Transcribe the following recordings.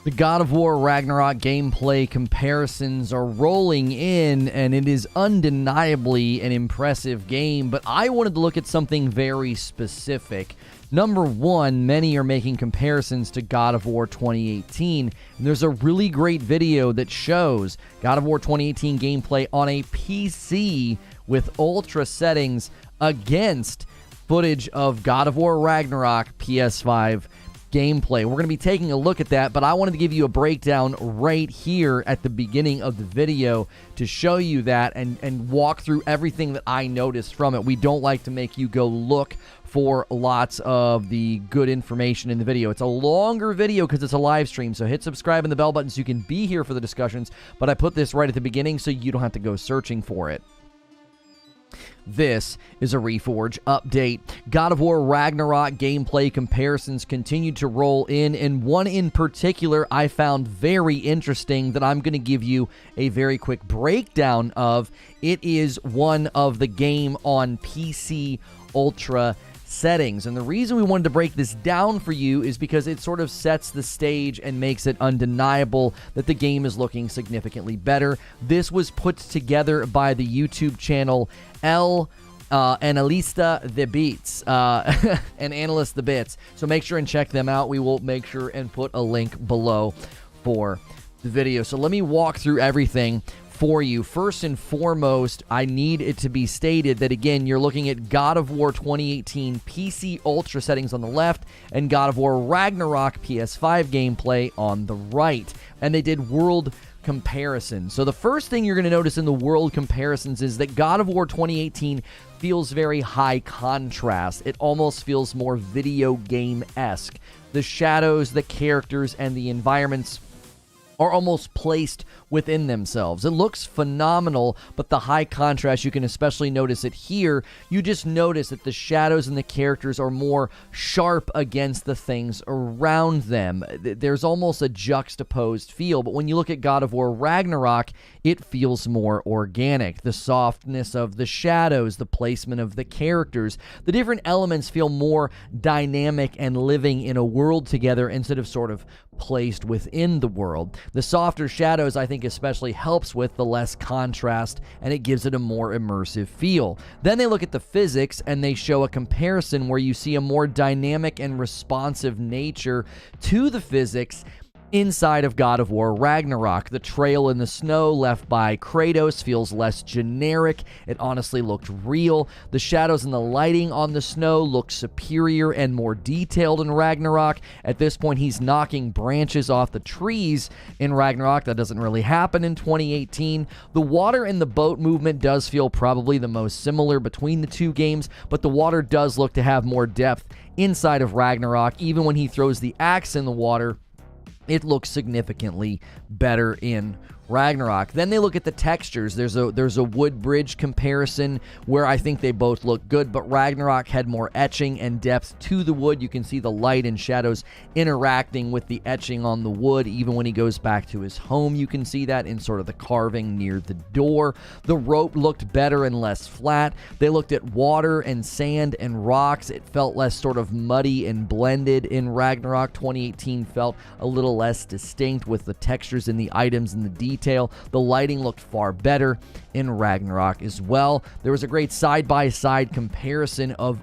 The God of War Ragnarok gameplay comparisons are rolling in, and it is undeniably an impressive game, but I wanted to look at something very specific. Number one, many are making comparisons to God of War 2018, and there's a really great video that shows God of War 2018 gameplay on a PC with ultra settings against footage of God of War Ragnarok PS5 gameplay. We're going to be taking a look at that, but I wanted to give you a breakdown right here at the beginning of the video to show you that and walk through everything that I noticed from it. We don't like to make you go look for lots of the good information in the video. It's a longer video because it's a live stream, so hit subscribe and the bell button so you can be here for the discussions, but I put this right at the beginning so you don't have to go searching for it. This is a Reforge update. God of War Ragnarok gameplay comparisons continue to roll in, and one in particular I found very interesting that I'm going to give you a very quick breakdown of. It is one of the game on PC Ultra settings, and the reason we wanted to break this down for you is because it sort of sets the stage and makes it undeniable that the game is looking significantly better. This was put together by the YouTube channel Analista the Beats, and Analyst the Bits, so make sure and check them out. We will make sure and put a link below for the video. So let me walk through everything for you. First and foremost, I need it to be stated that, again, you're looking at God of War 2018 PC Ultra settings on the left and God of War Ragnarok PS5 gameplay on the right. And they did world comparisons. So the first thing you're going to notice in the world comparisons is that God of War 2018 feels very high contrast. It almost feels more video game-esque. The shadows, the characters, and the environments are almost placed within themselves. It looks phenomenal, but the high contrast, you can especially notice it here. You just notice that the shadows and the characters are more sharp against the things around them. There's almost a juxtaposed feel, but when you look at God of War Ragnarok, it feels more organic. The softness of the shadows, the placement of the characters, the different elements feel more dynamic and living in a world together instead of sort of placed within the world. The softer shadows, I think, especially helps with the less contrast, and it gives it a more immersive feel. Then they look at the physics and they show a comparison where you see a more dynamic and responsive nature to the physics inside of God of War Ragnarok. The trail in the snow left by Kratos feels less generic. It honestly looked real. The shadows and the lighting on the snow look superior and more detailed in Ragnarok. At this point, he's knocking branches off the trees in Ragnarok. That doesn't really happen in 2018. The water and the boat movement does feel probably the most similar between the two games, but the water does look to have more depth inside of Ragnarok. Even when he throws the axe in the water, it looks significantly better in Ragnarok. Then they look at the textures. There's a wood bridge comparison where I think they both look good, but Ragnarok had more etching and depth to the wood. You can see the light and shadows interacting with the etching on the wood. Even when he goes back to his home, you can see that in sort of the carving near the door. The rope looked better and less flat. They looked at water and sand and rocks. It felt less sort of muddy and blended in Ragnarok. 2018 felt a little less distinct with the textures and the items and the details. The lighting looked far better in Ragnarok as well. There was a great side-by-side comparison of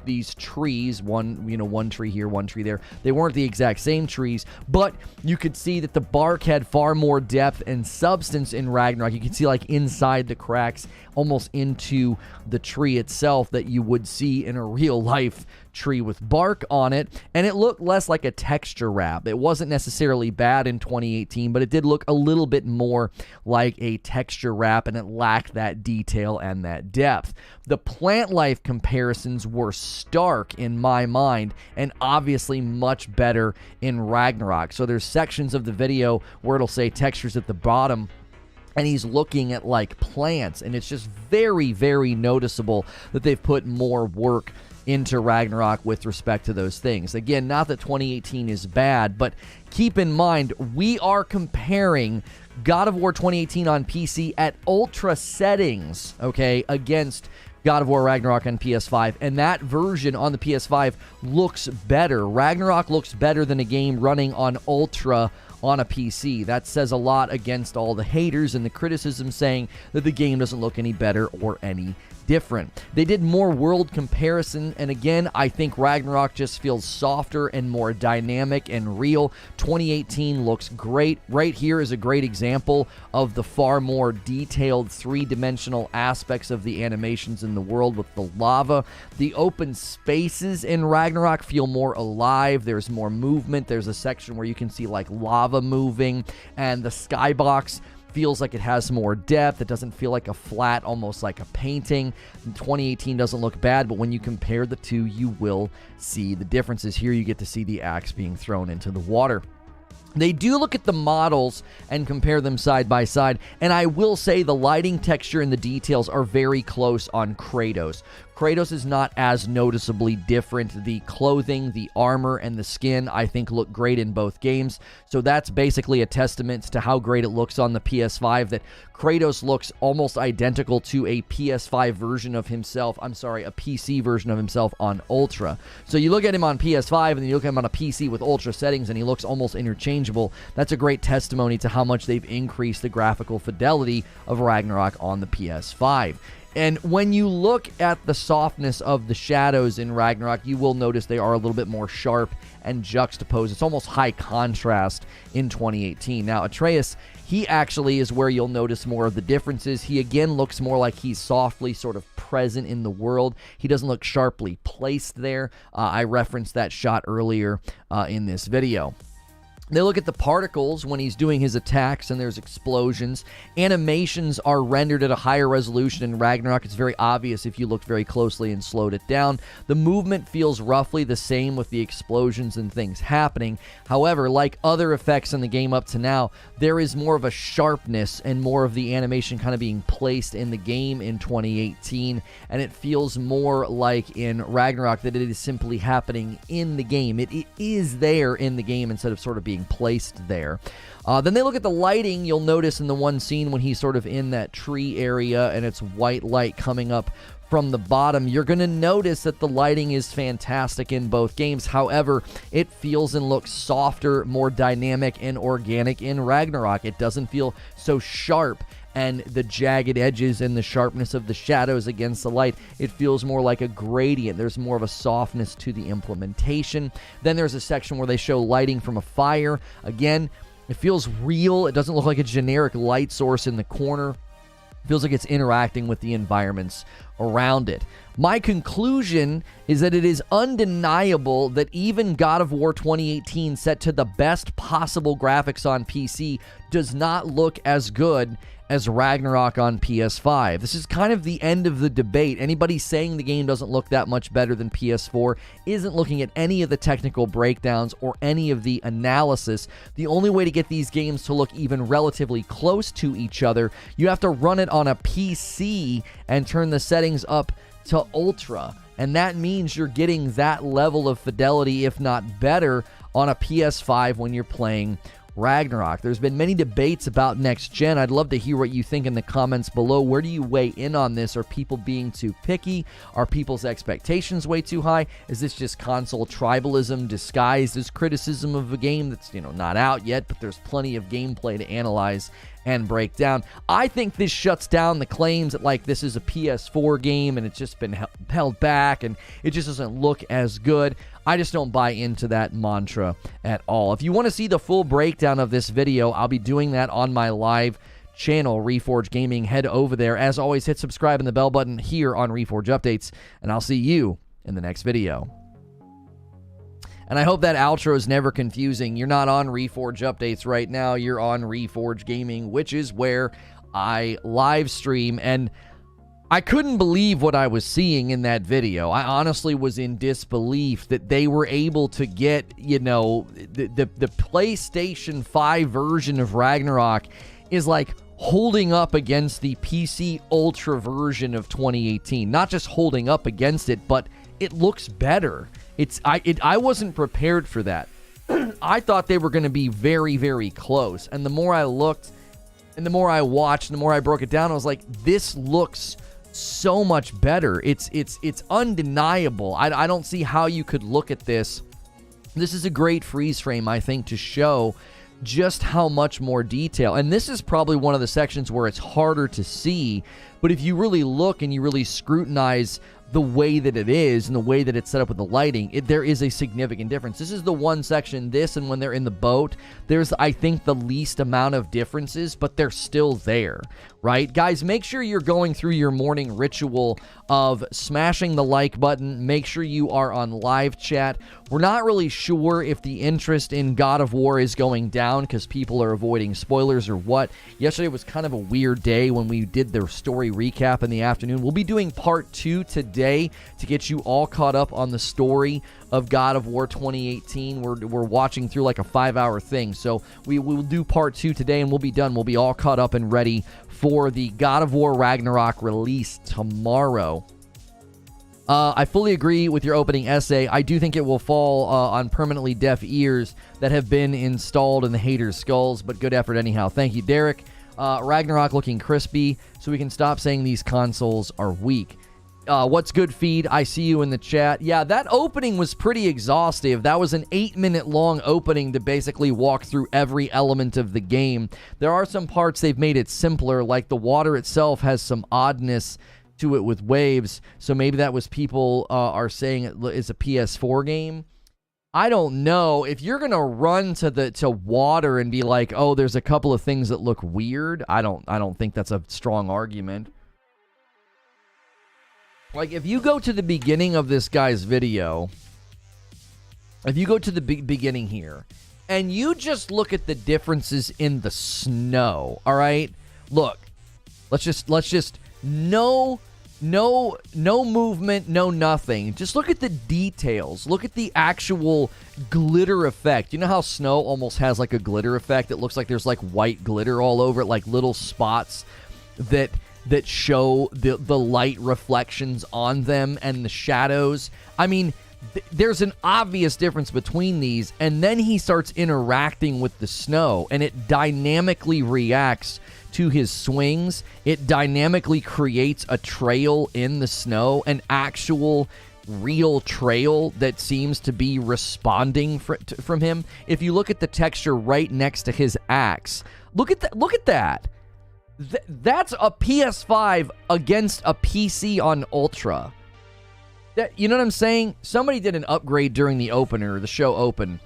these trees. One tree here, one tree there. They weren't the exact same trees, but you could see that the bark had far more depth and substance in Ragnarok. You could see like inside the cracks, almost into the tree itself, that you would see in a real-life tree with bark on it, and it looked less like a texture wrap. It wasn't necessarily bad in 2018, but it did look a little bit more like a texture wrap, and it lacked that detail and that depth. The plant life comparisons were stark in my mind, and obviously much better in Ragnarok. So there's sections of the video where it'll say textures at the bottom, and he's looking at like plants, and it's just very, very noticeable that they've put more work into Ragnarok with respect to those things. Again, not that 2018 is bad, but keep in mind, we are comparing God of War 2018 on PC at ultra settings, okay, against God of War Ragnarok on PS5, and that version on the PS5 looks better. Ragnarok looks better than a game running on Ultra on a PC. That says a lot against all the haters and the criticism saying that the game doesn't look any better or any different. They did more world comparison, and again, I think Ragnarok just feels softer and more dynamic and real. 2018 looks great. Right here is a great example of the far more detailed three-dimensional aspects of the animations in the world with the lava. The open spaces in Ragnarok feel more alive. There's more movement. There's a section where you can see like lava moving, and the skybox feels like it has more depth. It doesn't feel like a flat, almost like a painting. 2018 doesn't look bad, but when you compare the two, you will see the differences. Here you get to see the axe being thrown into the water. They do look at the models and compare them side by side, and I will say the lighting, texture, and the details are very close on Kratos. Kratos is not as noticeably different. The clothing, the armor, and the skin, I think, look great in both games. So that's basically a testament to how great it looks on the PS5, that Kratos looks almost identical to a PS5 version of himself. I'm sorry, a PC version of himself on Ultra. So you look at him on PS5, and then you look at him on a PC with Ultra settings, and he looks almost interchangeable. That's a great testimony to how much they've increased the graphical fidelity of Ragnarok on the PS5. And when you look at the softness of the shadows in Ragnarok, you will notice they are a little bit more sharp and juxtaposed. It's almost high contrast in 2018. Now, Atreus, he actually is where you'll notice more of the differences. He again looks more like he's softly sort of present in the world. He doesn't look sharply placed there. I referenced that shot earlier in this video. They look at the particles when he's doing his attacks and there's explosions. Animations are rendered at a higher resolution in Ragnarok. It's very obvious if you look very closely and slowed it down. The movement feels roughly the same with the explosions and things happening. However, like other effects in the game up to now, there is more of a sharpness and more of the animation kind of being placed in the game in 2018, and it feels more like in Ragnarok that it is simply happening in the game. It is there in the game instead of sort of being placed there. Then they look at the lighting. You'll notice in the one scene when he's sort of in that tree area and it's white light coming up from the bottom, you're going to notice that the lighting is fantastic in both games. However, it feels and looks softer, more dynamic and organic in Ragnarok. It doesn't feel so sharp, and the jagged edges and the sharpness of the shadows against the light, it feels more like a gradient. There's more of a softness to the implementation. Then there's a section where they show lighting from a fire. Again, it feels real. It doesn't look like a generic light source in the corner. It feels like it's interacting with the environments around it. My conclusion is that it is undeniable that even God of War 2018, set to the best possible graphics on PC, does not look as good as Ragnarok on PS5. This is kind of the end of the debate. Anybody saying the game doesn't look that much better than PS4 isn't looking at any of the technical breakdowns or any of the analysis. The only way to get these games to look even relatively close to each other, you have to run it on a PC and turn the settings up to Ultra. And that means you're getting that level of fidelity, if not better, on a PS5 when you're playing Ragnarok. There's been many debates about next gen. I'd love to hear what you think in the comments below. Where do you weigh in on this? Are people being too picky? Are people's expectations way too high? Is this just console tribalism disguised as criticism of a game that's, not out yet, but there's plenty of gameplay to analyze and break down? I think this shuts down the claims that this is a PS4 game and it's just been held back and it just doesn't look as good. I just don't buy into that mantra at all. If you want to see the full breakdown of this video, I'll be doing that on my live channel, Reforge Gaming. Head over there. As always, hit subscribe and the bell button here on Reforge Updates, and I'll see you in the next video. And I hope that outro is never confusing. You're not on Reforge Updates right now. You're on Reforge Gaming, which is where I live stream. And I couldn't believe what I was seeing in that video. I honestly was in disbelief that they were able to get, the PlayStation 5 version of Ragnarok is holding up against the PC Ultra version of 2018. Not just holding up against it, but it looks better. I wasn't prepared for that. I thought they were going to be very, very close. And the more I looked and the more I watched and the more I broke it down, I was like, this looks so much better. It's undeniable. I don't see how you could look at this. This is a great freeze frame, I think, to show just how much more detail. And this is probably one of the sections where it's harder to see, but if you really look and you really scrutinize the way that it is and the way that it's set up with the lighting, there is a significant difference. This is the one section, this and when they're in the boat, there's, I think, the least amount of differences, but they're still there, right? Guys, make sure you're going through your morning ritual of smashing the like button. Make sure you are on live chat. We're not really sure if the interest in God of War is going down because people are avoiding spoilers or what. Yesterday was kind of a weird day when we did the story recap in the afternoon. We'll be doing part 2 today to get you all caught up on the story of God of War 2018. We're watching through like a 5-hour thing. So we will do part 2 today and we'll be done. We'll be all caught up and ready for the God of War Ragnarok release tomorrow. I fully agree with your opening essay. I do think it will fall on permanently deaf ears that have been installed in the haters' skulls, but good effort anyhow. Thank you, Derek. Ragnarok looking crispy, so we can stop saying these consoles are weak. What's good, Feed? I see you in the chat. Yeah, that opening was pretty exhaustive. That was an 8-minute long opening to basically walk through every element of the game. There are some parts they've made it simpler, like the water itself has some oddness to it with waves, so maybe that was people are saying it is a PS4 game. I don't know. If you're gonna run to water and be like, oh, there's a couple of things that look weird, I don't think that's a strong argument. Like, if you go to the beginning of this guy's video, if you go to the beginning here, and you just look at the differences in the snow, all right? Look, let's just no movement, no nothing. Just look at the details. Look at the actual glitter effect. You know how snow almost has like a glitter effect? It looks like there's like white glitter all over it, like little spots that show the light reflections on them and the shadows. I mean, there's an obvious difference between these, and then he starts interacting with the snow, and it dynamically reacts to his swings. It dynamically creates a trail in the snow, an actual real trail that seems to be responding from him. If you look at the texture right next to his axe, look at that. That's a PS5 against a PC on Ultra. You know what I'm saying? Somebody did an upgrade during the opener, the show open.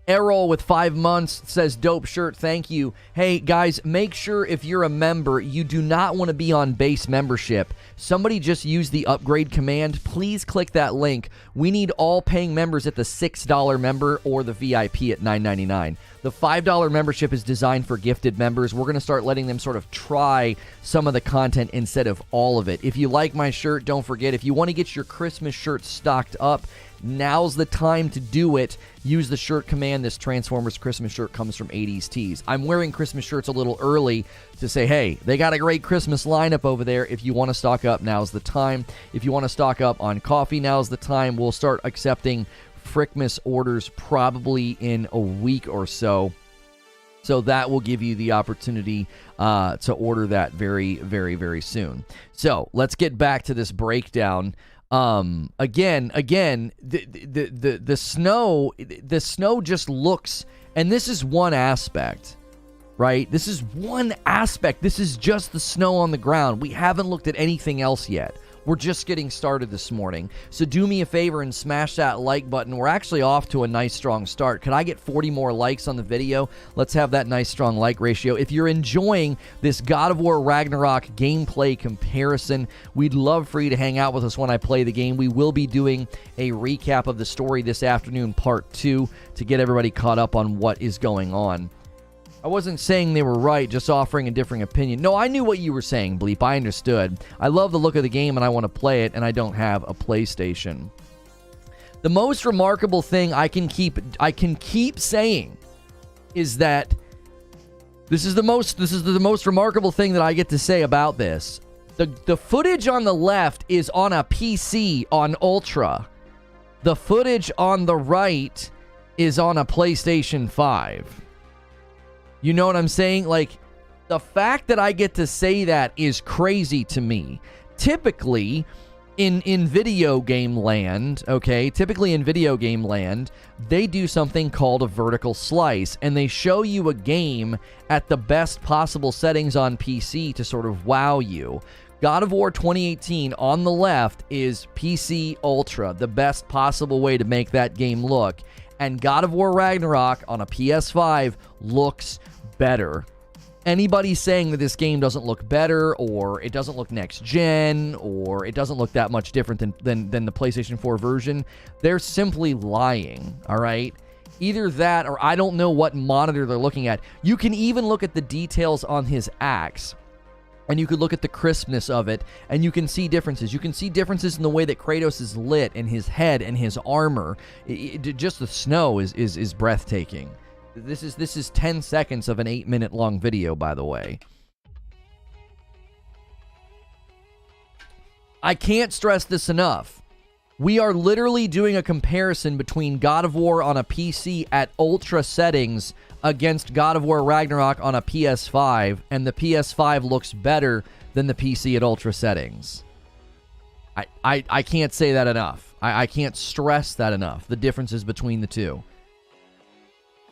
Errol with 5 months says, dope shirt, thank you. Hey, guys, make sure if you're a member, you do not want to be on base membership. Somebody just used the upgrade command. Please click that link. We need all paying members at the $6 member or the VIP at $9.99. The $5 membership is designed for gifted members. We're going to start letting them sort of try some of the content instead of all of it. If you like my shirt, don't forget, if you want to get your Christmas shirt stocked up, now's the time to do it. Use the shirt command. This Transformers Christmas shirt comes from 80s Tees. I'm wearing Christmas shirts a little early to say, hey, they got a great Christmas lineup over there. If you want to stock up, now's the time. If you want to stock up on coffee, now's the time. We'll start accepting Frickmas orders probably in a week or so. So that will give you the opportunity to order that very, very, very soon. So let's get back to this breakdown. Again, the snow just looks, and this is one aspect, right? This is one aspect. This is just the snow on the ground. We haven't looked at anything else yet. We're just getting started this morning. So do me a favor and smash that like button. We're actually off to a nice strong start. Could I get 40 more likes on the video? Let's have that nice strong like ratio. If you're enjoying this God of War Ragnarok gameplay comparison, we'd love for you to hang out with us when I play the game. We will be doing a recap of the story this afternoon, part 2, to get everybody caught up on what is going on. I wasn't saying they were right, just offering a differing opinion. No, I knew what you were saying, Bleep. I understood. I love the look of the game, and I want to play it, and I don't have a PlayStation. The most remarkable thing I can keep saying is that this is the most remarkable thing that I get to say about this. The footage on the left is on a PC on Ultra. The footage on the right is on a PlayStation 5. You know what I'm saying? Like, the fact that I get to say that is crazy to me. typically in video game land, okay, typically in video game land, they do something called a vertical slice, and they show you a game at the best possible settings on PC to sort of wow you. God of War 2018 on the left is PC Ultra, the best possible way to make that game look. And God of War Ragnarok on a PS5 looks better. Anybody saying that this game doesn't look better, or it doesn't look next gen, or it doesn't look that much different than the PlayStation 4 version, they're simply lying, all right? Either that, or I don't know what monitor they're looking at. You can even look at the details on his axe, and you could look at the crispness of it, and you can see differences. You can see differences in the way that Kratos is lit, and his head, and his armor. Just the snow is breathtaking. This is 10 seconds of an 8-minute long video, by the way. I can't stress this enough. We are literally doing a comparison between God of War on a PC at ultra settings against God of War Ragnarok on a PS5, and the PS5 looks better than the PC at ultra settings. I can't say that enough. I can't stress that enough, the differences between the two.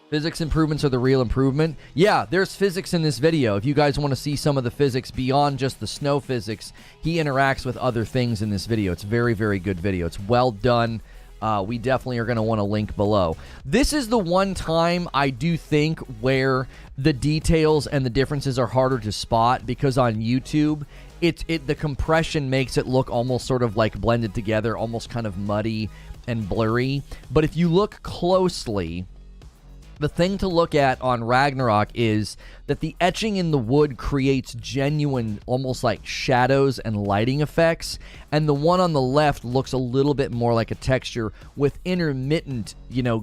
Physics improvements are the real improvement. Yeah, there's physics in this video. If you guys want to see some of the physics beyond just the snow physics, he interacts with other things in this video. It's a very, very good video. It's well done. We definitely are going to want to link below. This is the one time I do think where the details and the differences are harder to spot, because on YouTube, the compression makes it look almost sort of like blended together, almost kind of muddy and blurry. But if you look closely, the thing to look at on Ragnarok is that the etching in the wood creates genuine, almost like shadows and lighting effects, and the one on the left looks a little bit more like a texture with intermittent,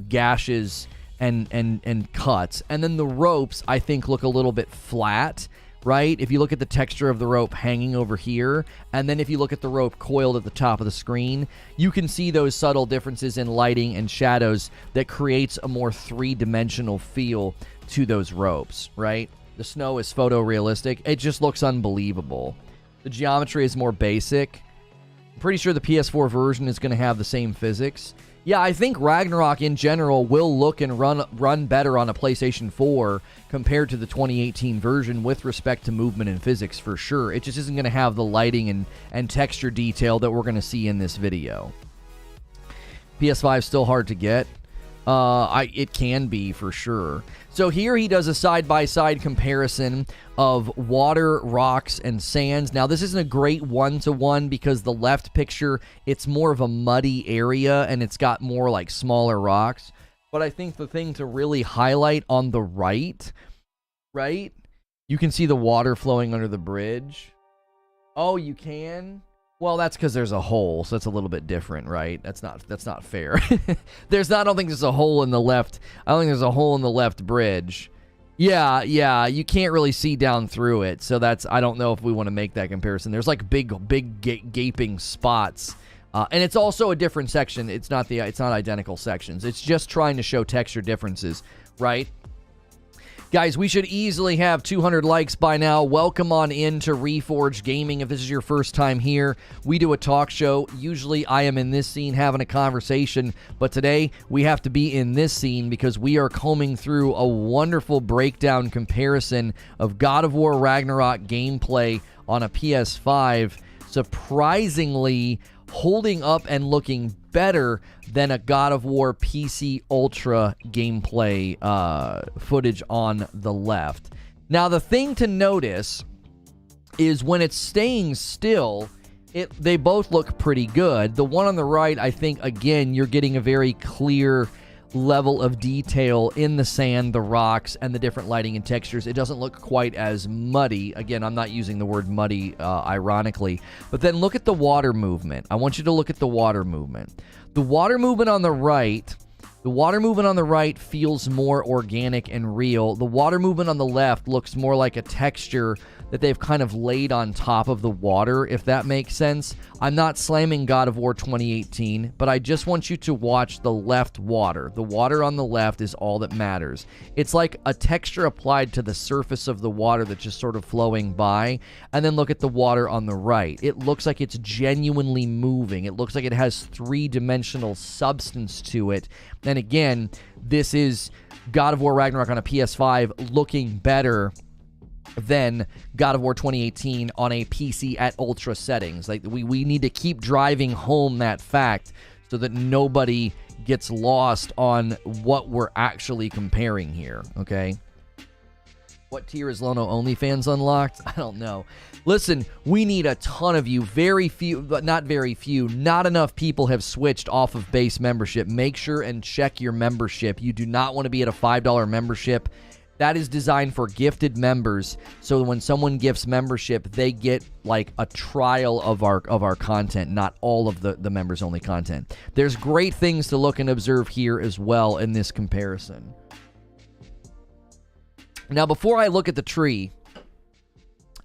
gashes and cuts. And then the ropes, I think, look a little bit flat, right? If you look at the texture of the rope hanging over here, and then if you look at the rope coiled at the top of the screen, you can see those subtle differences in lighting and shadows that creates a more three-dimensional feel to those ropes, right? The snow is photorealistic. It just looks unbelievable. The geometry is more basic. I'm pretty sure the PS4 version is going to have the same physics. Yeah, I think Ragnarok in general will look and run better on a PlayStation 4 compared to the 2018 version with respect to movement and physics, for sure. It just isn't going to have the lighting and texture detail that we're going to see in this video. PS5 is still hard to get. It can be, for sure. So here he does a side-by-side comparison of water, rocks, and sands. Now, this isn't a great one-to-one because the left picture, it's more of a muddy area, and it's got more, like, smaller rocks. But I think the thing to really highlight on the right, you can see the water flowing under the bridge. Oh, you can? Well, that's because there's a hole, so that's a little bit different, right? That's not fair. I don't think there's a hole in the left. I don't think there's a hole in the left bridge. Yeah, you can't really see down through it, so I don't know if we want to make that comparison. There's like big gaping spots, and it's also a different section. It's not identical sections. It's just trying to show texture differences, right? Guys, we should easily have 200 likes by now. Welcome on in to Reforge Gaming. If this is your first time here, we do a talk show. Usually I am in this scene having a conversation, but today we have to be in this scene because we are combing through a wonderful breakdown comparison of God of War Ragnarok gameplay on a PS5. Surprisingly holding up and looking better than a God of War PC Ultra gameplay footage on the left. Now, the thing to notice is when it's staying still, they both look pretty good. The one on the right, I think, again, you're getting a very clear level of detail in the sand, the rocks, and the different lighting and textures. It doesn't look quite as muddy. Again, I'm not using the word muddy ironically. But then look at the water movement. I want you to look at the water movement. The water movement on the right The water movement on the right feels more organic and real. The water movement on the left looks more like a texture that they've kind of laid on top of the water, if that makes sense. I'm not slamming God of War 2018, but I just want you to watch the left water. The water on the left is all that matters. It's like a texture applied to the surface of the water that's just sort of flowing by, and then look at the water on the right. It looks like it's genuinely moving. It looks like it has three-dimensional substance to it. And again, this is God of War Ragnarok on a PS5 looking better than God of War 2018 on a PC at ultra settings. Like, we need to keep driving home that fact so that nobody gets lost on what we're actually comparing here, okay? What tier is Lono OnlyFans unlocked? I don't know. Listen, we need a ton of you. Very few, but not very few. Not enough people have switched off of base membership. Make sure and check your membership. You do not want to be at a $5 membership. That is designed for gifted members, so when someone gifts membership, they get like a trial of our content, not all of the members only content. There's great things to look and observe here as well in this comparison. Now, before I look at the tree,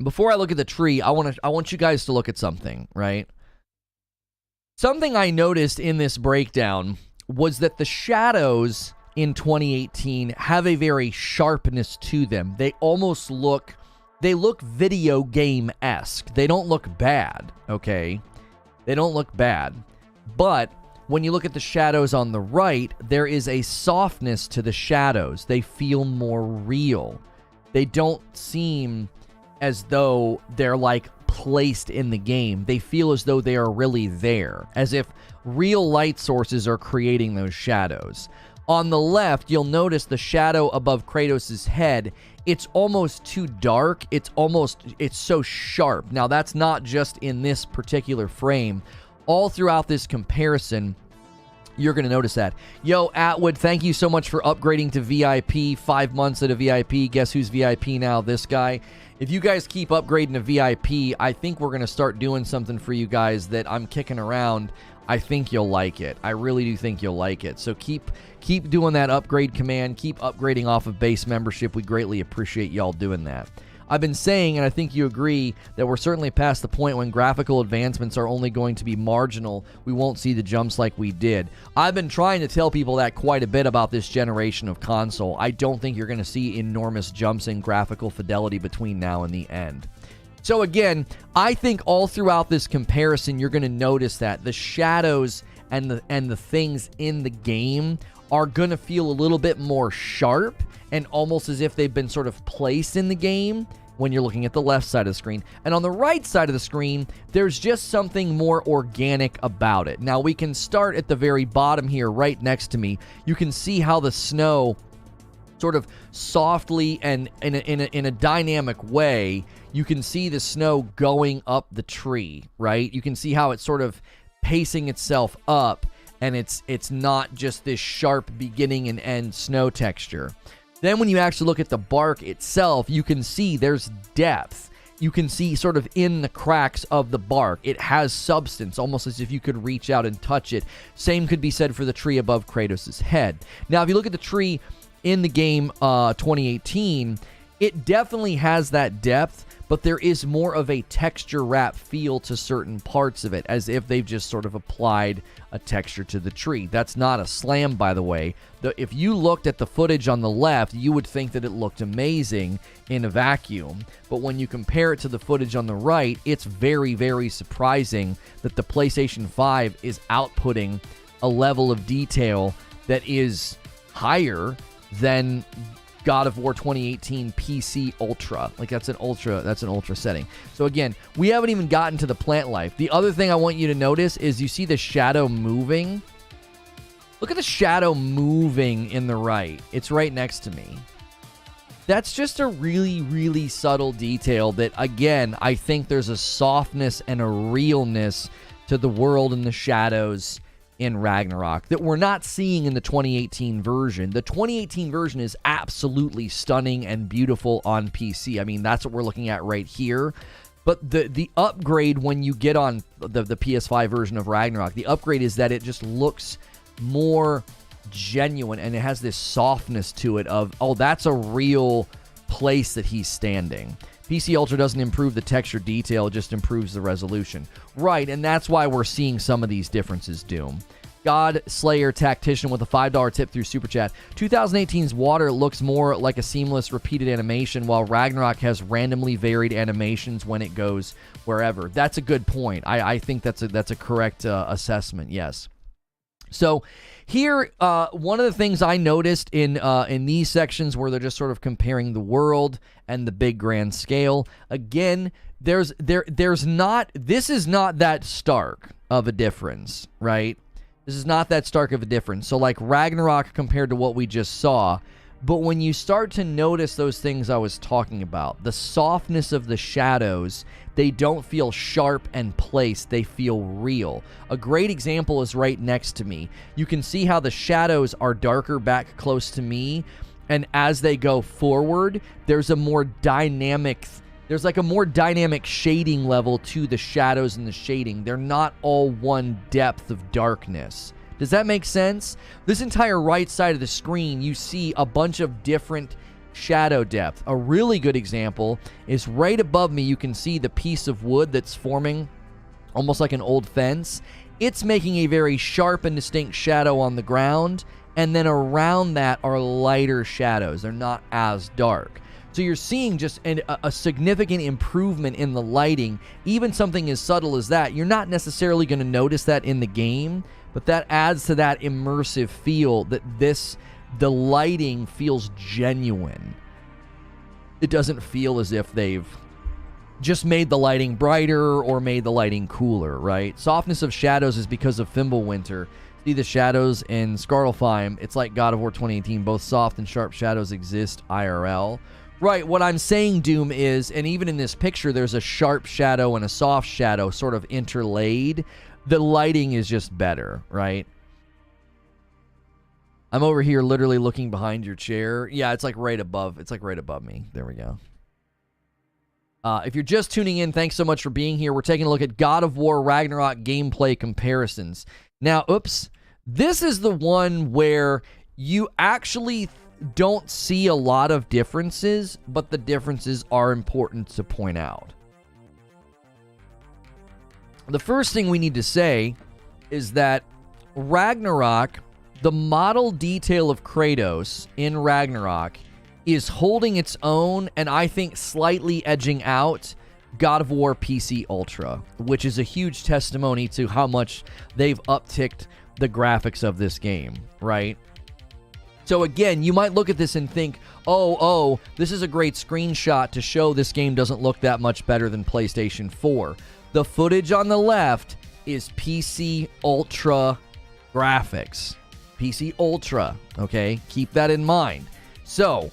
I want you guys to look at something, right? Something I noticed in this breakdown was that the shadows in 2018 have a very sharpness to them. They almost look video game-esque. They don't look bad, okay? They don't look bad. But when you look at the shadows on the right, there is a softness to the shadows. They feel more real. They don't seem as though they're like placed in the game. They feel as though they are really there, as if real light sources are creating those shadows. On the left, you'll notice the shadow above Kratos' head. It's almost too dark. It's so sharp. Now, that's not just in this particular frame. All throughout this comparison, you're going to notice that. Yo, Atwood, thank you so much for upgrading to VIP. 5 months at a VIP. Guess who's VIP now? This guy. If you guys keep upgrading to VIP, I think we're going to start doing something for you guys that I'm kicking around. I think you'll like it. I really do think you'll like it. So keep doing that upgrade command. Keep upgrading off of base membership. We greatly appreciate y'all doing that. I've been saying, and I think you agree, that we're certainly past the point when graphical advancements are only going to be marginal. We won't see the jumps like we did. I've been trying to tell people that quite a bit about this generation of console. I don't think you're going to see enormous jumps in graphical fidelity between now and the end. So again, I think all throughout this comparison, you're going to notice that the shadows and the things in the game are going to feel a little bit more sharp and almost as if they've been sort of placed in the game when you're looking at the left side of the screen. And on the right side of the screen, there's just something more organic about it. Now, we can start at the very bottom here, right next to me. You can see how the snow sort of softly and in a dynamic way, you can see the snow going up the tree, right? You can see how it's sort of pacing itself up, and it's not just this sharp beginning and end snow texture. Then when you actually look at the bark itself, you can see there's depth. You can see sort of in the cracks of the bark. It has substance, almost as if you could reach out and touch it. Same could be said for the tree above Kratos' head. Now, if you look at the tree in the game 2018, it definitely has that depth, but there is more of a texture wrap feel to certain parts of it, as if they've just sort of applied a texture to the tree. That's not a slam, by the way. If you looked at the footage on the left, you would think that it looked amazing in a vacuum, but when you compare it to the footage on the right, it's very, very surprising that the PlayStation 5 is outputting a level of detail that is higher than God of War 2018 PC Ultra. Like, that's an ultra setting. So again, we haven't even gotten to the plant life. The other thing I want you to notice is you see the shadow moving. Look at the shadow moving in the right. It's right next to me. That's just a really, really subtle detail that, again, I think there's a softness and a realness to the world and the shadows in Ragnarok that we're not seeing in the 2018 version. The 2018 version is absolutely stunning and beautiful on PC. I mean, that's what we're looking at right here. But the upgrade when you get on the PS5 version of Ragnarok, the upgrade is that it just looks more genuine, and it has this softness to it of, oh, that's a real place that he's standing. PC Ultra doesn't improve the texture detail, it just improves the resolution. Right, and that's why we're seeing some of these differences, Doom. God Slayer Tactician with a $5 tip through Super Chat. 2018's Water looks more like a seamless repeated animation, while Ragnarok has randomly varied animations when it goes wherever. That's a good point. I think that's a correct assessment, yes. So here, one of the things I noticed in these sections where they're just sort of comparing the world and the big grand scale, again, there's not, this is not that stark of a difference, right? This is not that stark of a difference. So like Ragnarok compared to what we just saw, but when you start to notice those things I was talking about, the softness of the shadows, they don't feel sharp and placed, they feel real. A great example is right next to me. You can see how the shadows are darker back close to me, and as they go forward, there's a more dynamic, there's like a more dynamic shading level to the shadows and the shading. They're not all one depth of darkness. Does that make sense? This entire right side of the screen, you see a bunch of different shadow depth. A really good example is right above me. You can see the piece of wood that's forming almost like an old fence. It's making a very sharp and distinct shadow on the ground, and then around that are lighter shadows. They're not as dark. So you're seeing just a significant improvement in the lighting. Even something as subtle as that, you're not necessarily going to notice that in the game, but that adds to that immersive feel that the lighting feels genuine. It doesn't feel as if they've just made the lighting brighter or made the lighting cooler, right? Softness of shadows is because of Fimbulwinter. See the shadows in Skarlfheim. It's like God of War 2018. Both soft and sharp shadows exist IRL. Right, what I'm saying, Doom, is, and even in this picture, there's a sharp shadow and a soft shadow sort of interlaid. The lighting is just better, right? I'm over here literally looking behind your chair. Yeah, it's like right above. It's like right above me. There we go. If you're just tuning in, thanks so much for being here. We're taking a look at God of War Ragnarok gameplay comparisons. Now, oops, this is the one where you actually don't see a lot of differences, but the differences are important to point out. The first thing we need to say is that Ragnarok, the model detail of Kratos in Ragnarok is holding its own, and I think slightly edging out God of War PC Ultra, which is a huge testimony to how much they've upticked the graphics of this game, right? So again, you might look at this and think, oh, this is a great screenshot to show this game doesn't look that much better than PlayStation 4. The footage on the left is PC Ultra graphics. PC Ultra, okay? Keep that in mind. So,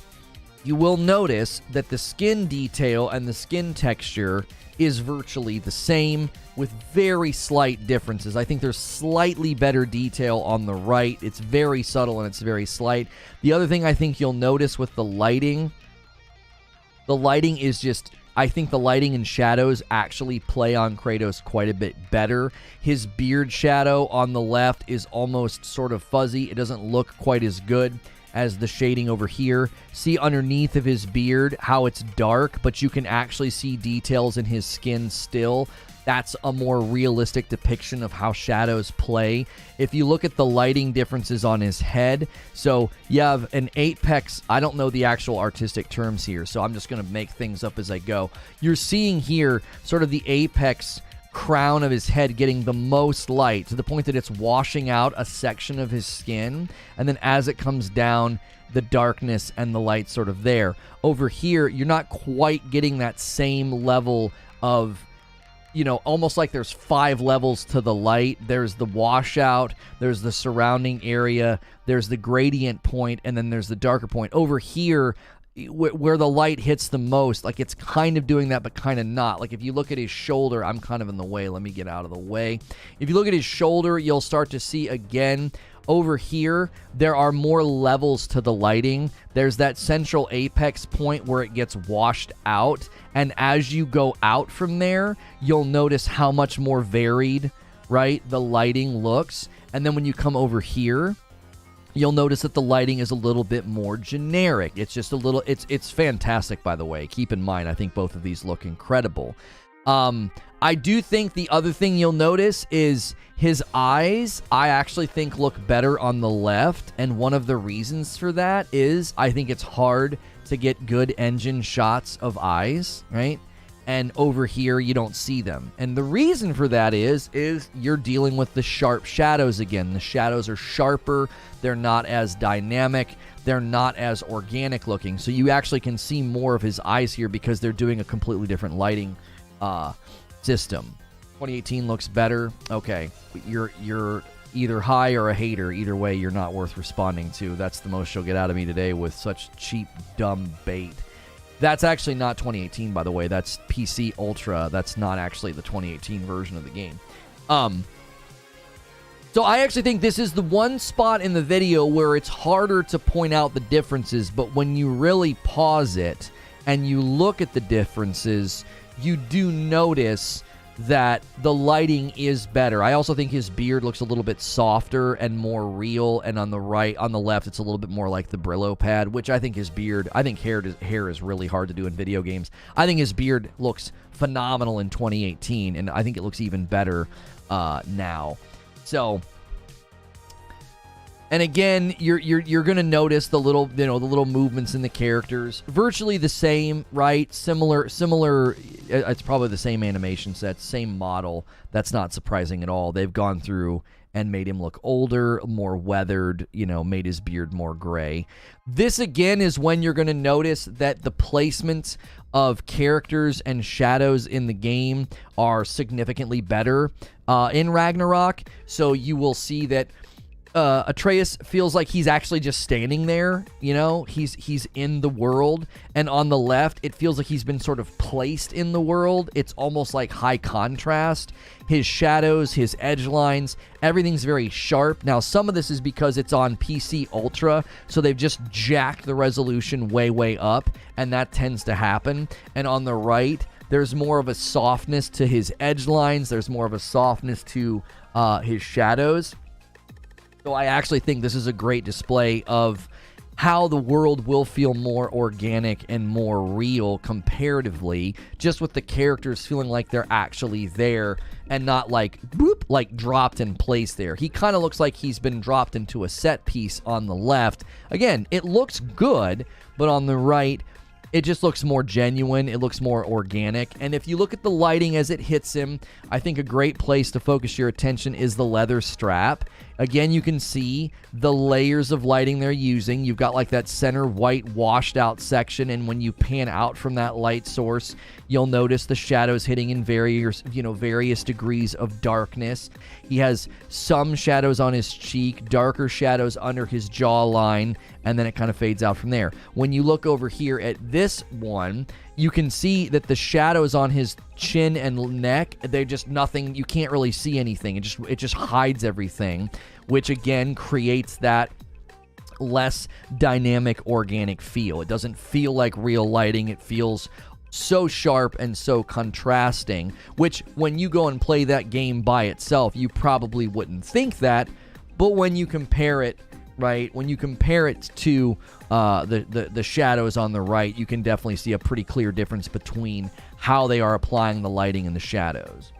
you will notice that the skin detail and the skin texture is virtually the same with very slight differences. I think there's slightly better detail on the right. It's very subtle and it's very slight. The other thing I think you'll notice with the lighting is just, I think the lighting and shadows actually play on Kratos quite a bit better. His beard shadow on the left is almost sort of fuzzy. It doesn't look quite as good as the shading over here. See underneath of his beard how it's dark, but you can actually see details in his skin still. That's a more realistic depiction of how shadows play. If you look at the lighting differences on his head, so you have an apex, I don't know the actual artistic terms here, so I'm just going to make things up as I go. You're seeing here sort of the apex crown of his head getting the most light to the point that it's washing out a section of his skin, and then as it comes down, the darkness and the light sort of there. Over here, you're not quite getting that same level of, you know, almost like there's 5 levels to the light. There's the washout, there's the surrounding area, there's the gradient point, and then there's the darker point. Over here, where the light hits the most, like it's kind of doing that, but kind of not. Like if you look at his shoulder, I'm kind of in the way. Let me get out of the way. If you look at his shoulder, you'll start to see again, over here, there are more levels to the lighting. There's that central apex point where it gets washed out. And as you go out from there, you'll notice how much more varied, right, the lighting looks. And then when you come over here, you'll notice that the lighting is a little bit more generic. It's just a little, it's fantastic, by the way. Keep in mind, I think both of these look incredible. I do think the other thing you'll notice is his eyes, I actually think look better on the left. And one of the reasons for that is I think it's hard to get good engine shots of eyes, right? And over here, you don't see them. And the reason for that is you're dealing with the sharp shadows again. The shadows are sharper. They're not as dynamic. They're not as organic looking. So you actually can see more of his eyes here because they're doing a completely different lighting system. 2018 looks better. Okay, you're either high or a hater. Either way, you're not worth responding to. That's the most you'll get out of me today with such cheap, dumb bait. That's actually not 2018, by the way. That's PC Ultra. That's not actually the 2018 version of the game. So I actually think this is the one spot in the video where it's harder to point out the differences, but when you really pause it and you look at the differences, you do notice that the lighting is better. I also think his beard looks a little bit softer and more real, and on the left, it's a little bit more like the Brillo pad, which I think his beard, I think hair is really hard to do in video games. I think his beard looks phenomenal in 2018, and I think it looks even better now. So, and again, you're gonna notice the little, the little movements in the characters, virtually the same, right? Similar. It's probably the same animation set, same model. That's not surprising at all. They've gone through and made him look older, more weathered, made his beard more gray. This again is when you're gonna notice that the placement of characters and shadows in the game are significantly better in Ragnarok. So you will see that Atreus feels like he's actually just standing there, he's in the world, and on the left, it feels like he's been sort of placed in the world. It's almost like high contrast. His shadows, his edge lines, everything's very sharp. Now, some of this is because it's on PC Ultra, so they've just jacked the resolution way, way up, and that tends to happen. And on the right, there's more of a softness to his edge lines. There's more of a softness to his shadows. So I actually think this is a great display of how the world will feel more organic and more real comparatively, just with the characters feeling like they're actually there and not like, boop, like dropped in place there. He kind of looks like he's been dropped into a set piece on the left. Again, it looks good, but on the right, it just looks more genuine. It looks more organic. And if you look at the lighting as it hits him, I think a great place to focus your attention is the leather strap. Again, you can see the layers of lighting they're using. You've got like that center white washed out section, and when you pan out from that light source, you'll notice the shadows hitting in various degrees of darkness. He has some shadows on his cheek, darker shadows under his jawline, and then it kind of fades out from there. When you look over here at this one, you can see that the shadows on his chin and neck, they're just nothing. You can't really see anything. It just hides everything, which again creates that less dynamic, organic feel. It doesn't feel like real lighting. It feels so sharp and so contrasting, which when you go and play that game by itself, you probably wouldn't think that, but when you compare it, right, when you compare it to the shadows on the right, you can definitely see a pretty clear difference between how they are applying the lighting and the shadows.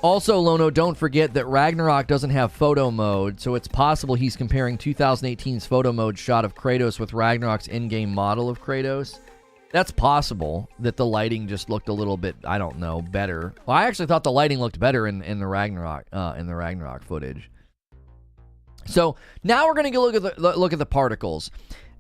Also, Lono, don't forget that Ragnarok doesn't have photo mode, so it's possible he's comparing 2018's photo mode shot of Kratos with Ragnarok's in-game model of Kratos. That's possible that the lighting just looked a little bit, I don't know, better. Well, I actually thought the lighting looked better in the Ragnarok footage. So now we're gonna go look at the particles,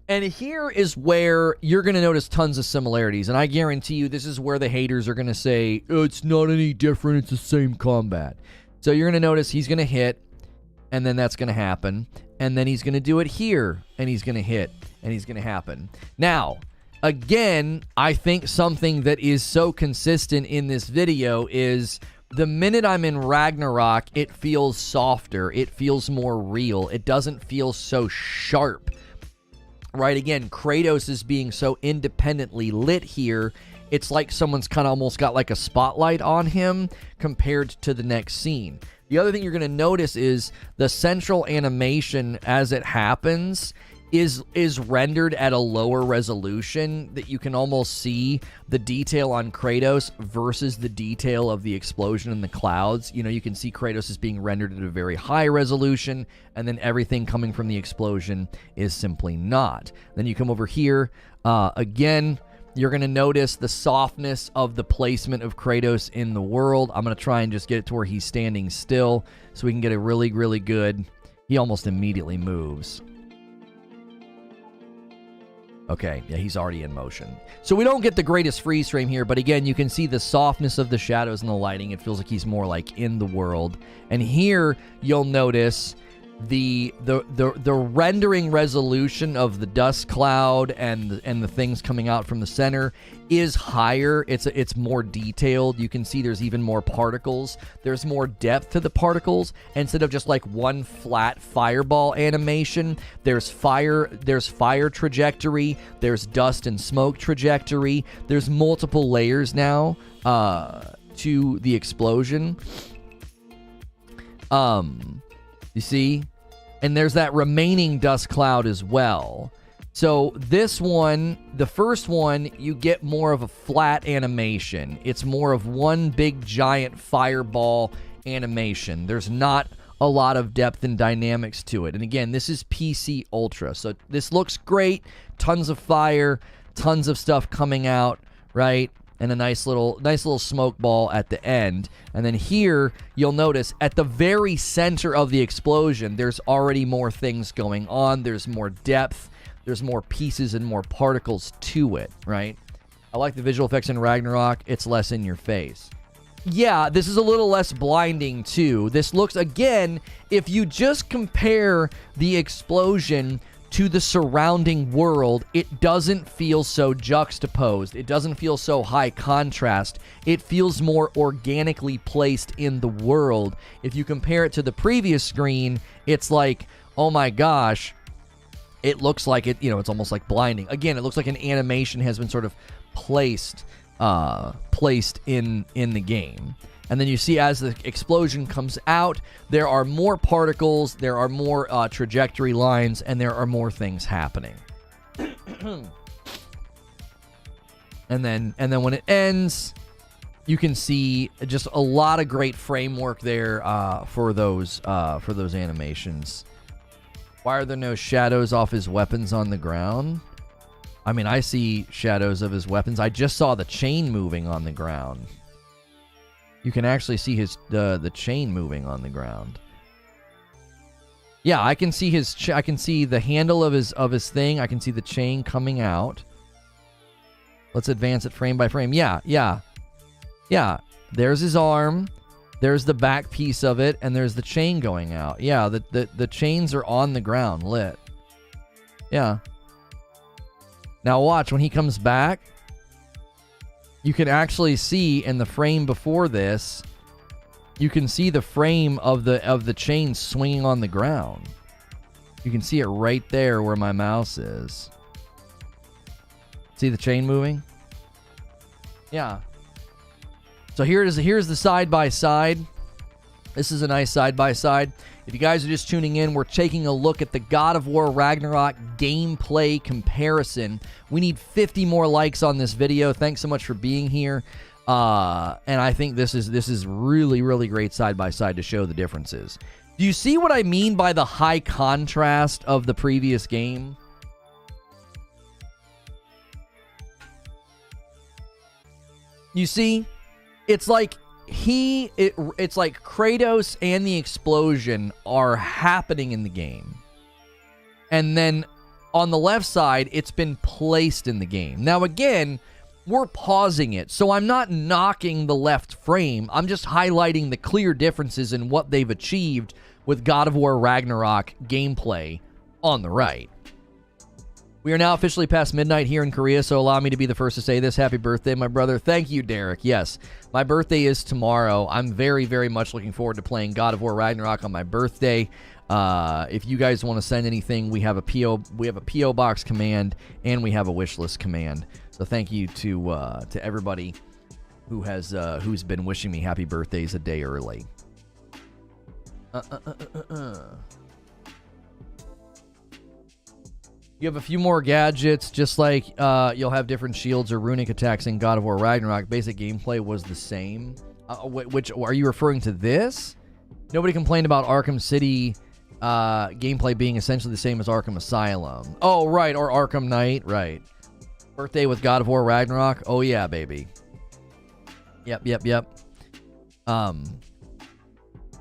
and here is where you're gonna notice tons of similarities. And I guarantee you, this is where the haters are gonna say, oh, it's not any different. It's the same combat. So you're gonna notice he's gonna hit, and then that's gonna happen, and then he's gonna do it here, and he's gonna hit, and he's gonna happen. Now, again, I think something that is so consistent in this video is the minute I'm in Ragnarok, it feels softer. It feels more real. It doesn't feel so sharp, right? Again, Kratos is being so independently lit here it's like someone's kind of almost got like a spotlight on him compared to the next scene. The other thing you're going to notice is the central animation as it happens is rendered at a lower resolution, that you can almost see the detail on Kratos versus the detail of the explosion in the clouds. You know, you can see Kratos is being rendered at a very high resolution, and then everything coming from the explosion is simply not. Then you come over here, again, you're going to notice the softness of the placement of Kratos in the world. I'm going to try and just get it to where he's standing still so we can get a really, really good... He almost immediately moves. Okay, yeah, he's already in motion. So we don't get the greatest freeze frame here, but again, you can see the softness of the shadows and the lighting. It feels like he's more like in the world. And here, you'll notice the rendering resolution of the dust cloud and the things coming out from the center is higher. It's more detailed. You can see there's even more particles. There's more depth to the particles. Instead of just like one flat fireball animation, there's fire trajectory, there's dust and smoke trajectory. There's multiple layers now to the explosion. You see? And there's that remaining dust cloud as well. So this one, the first one, you get more of a flat animation. It's more of one big giant fireball animation. There's not a lot of depth and dynamics to it. And again, this is PC Ultra. So this looks great. Tons of fire, tons of stuff coming out, right? And a nice little smoke ball at the end. And then here, you'll notice at the very center of the explosion, there's already more things going on. There's more depth. There's more pieces and more particles to it, right? I like the visual effects in Ragnarok. It's less in your face. Yeah, this is a little less blinding, too. This looks, again, if you just compare the explosion to the surrounding world, it doesn't feel so juxtaposed. It doesn't feel so high contrast. It feels more organically placed in the world. If you compare it to the previous screen, it's like, oh my gosh, it looks like it, you know, it's almost like blinding. Again, it looks like an animation has been sort of placed in the game. And then you see as the explosion comes out, there are more particles, there are more trajectory lines, and there are more things happening. and then when it ends, you can see just a lot of great framework there for those animations. Why are there no shadows off his weapons on the ground? I mean, I see shadows of his weapons. I just saw the chain moving on the ground. You can actually see the chain moving on the ground. Yeah, I can see I can see the handle of his thing. I can see the chain coming out. Let's advance it frame by frame. Yeah. There's his arm. There's the back piece of it, and there's the chain going out. Yeah, the chains are on the ground, lit. Yeah. Now watch, when he comes back, you can actually see in the frame before this, you can see the frame of the chain swinging on the ground. You can see it right there where my mouse is. See the chain moving? Yeah. So here's the side-by-side. This is a nice side-by-side. If you guys are just tuning in, we're taking a look at the God of War Ragnarok gameplay comparison. We need 50 more likes on this video. Thanks so much for being here. And I think this is really, really great side-by-side to show the differences. Do you see what I mean by the high contrast of the previous game? You see? It's like it's like Kratos and the explosion are happening in the game. And then on the left side, it's been placed in the game. Now again, we're pausing it, so I'm not knocking the left frame. I'm just highlighting the clear differences in what they've achieved with God of War Ragnarok gameplay on the right. We are now officially past midnight here in Korea, so allow me to be the first to say this. Happy birthday, my brother. Thank you, Derek. Yes, my birthday is tomorrow. I'm very, very much looking forward to playing God of War Ragnarok on my birthday. If you guys want to send anything, we have a PO box command and we have a wish list command. So thank you to everybody who has who's been wishing me happy birthdays a day early. You have a few more gadgets, just like you'll have different shields or runic attacks in God of War Ragnarok. Basic gameplay was the same. Which are you referring to this? Nobody complained about Arkham City gameplay being essentially the same as Arkham Asylum. Oh, right, or Arkham Knight, right. Birthday with God of War Ragnarok. Oh, yeah, baby. Yep.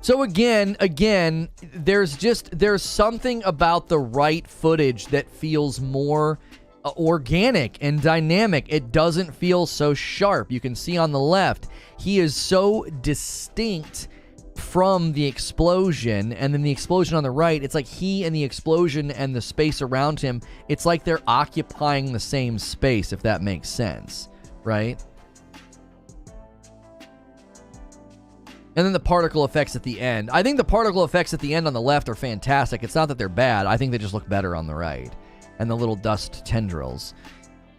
So again, there's something about the right footage that feels more organic and dynamic. It doesn't feel so sharp. You can see on the left, he is so distinct from the explosion, and then the explosion on the right, it's like he and the explosion and the space around him, it's like they're occupying the same space, if that makes sense, right? And then the particle effects at the end. I think the particle effects at the end on the left are fantastic. It's not that they're bad. I think they just look better on the right. And the little dust tendrils.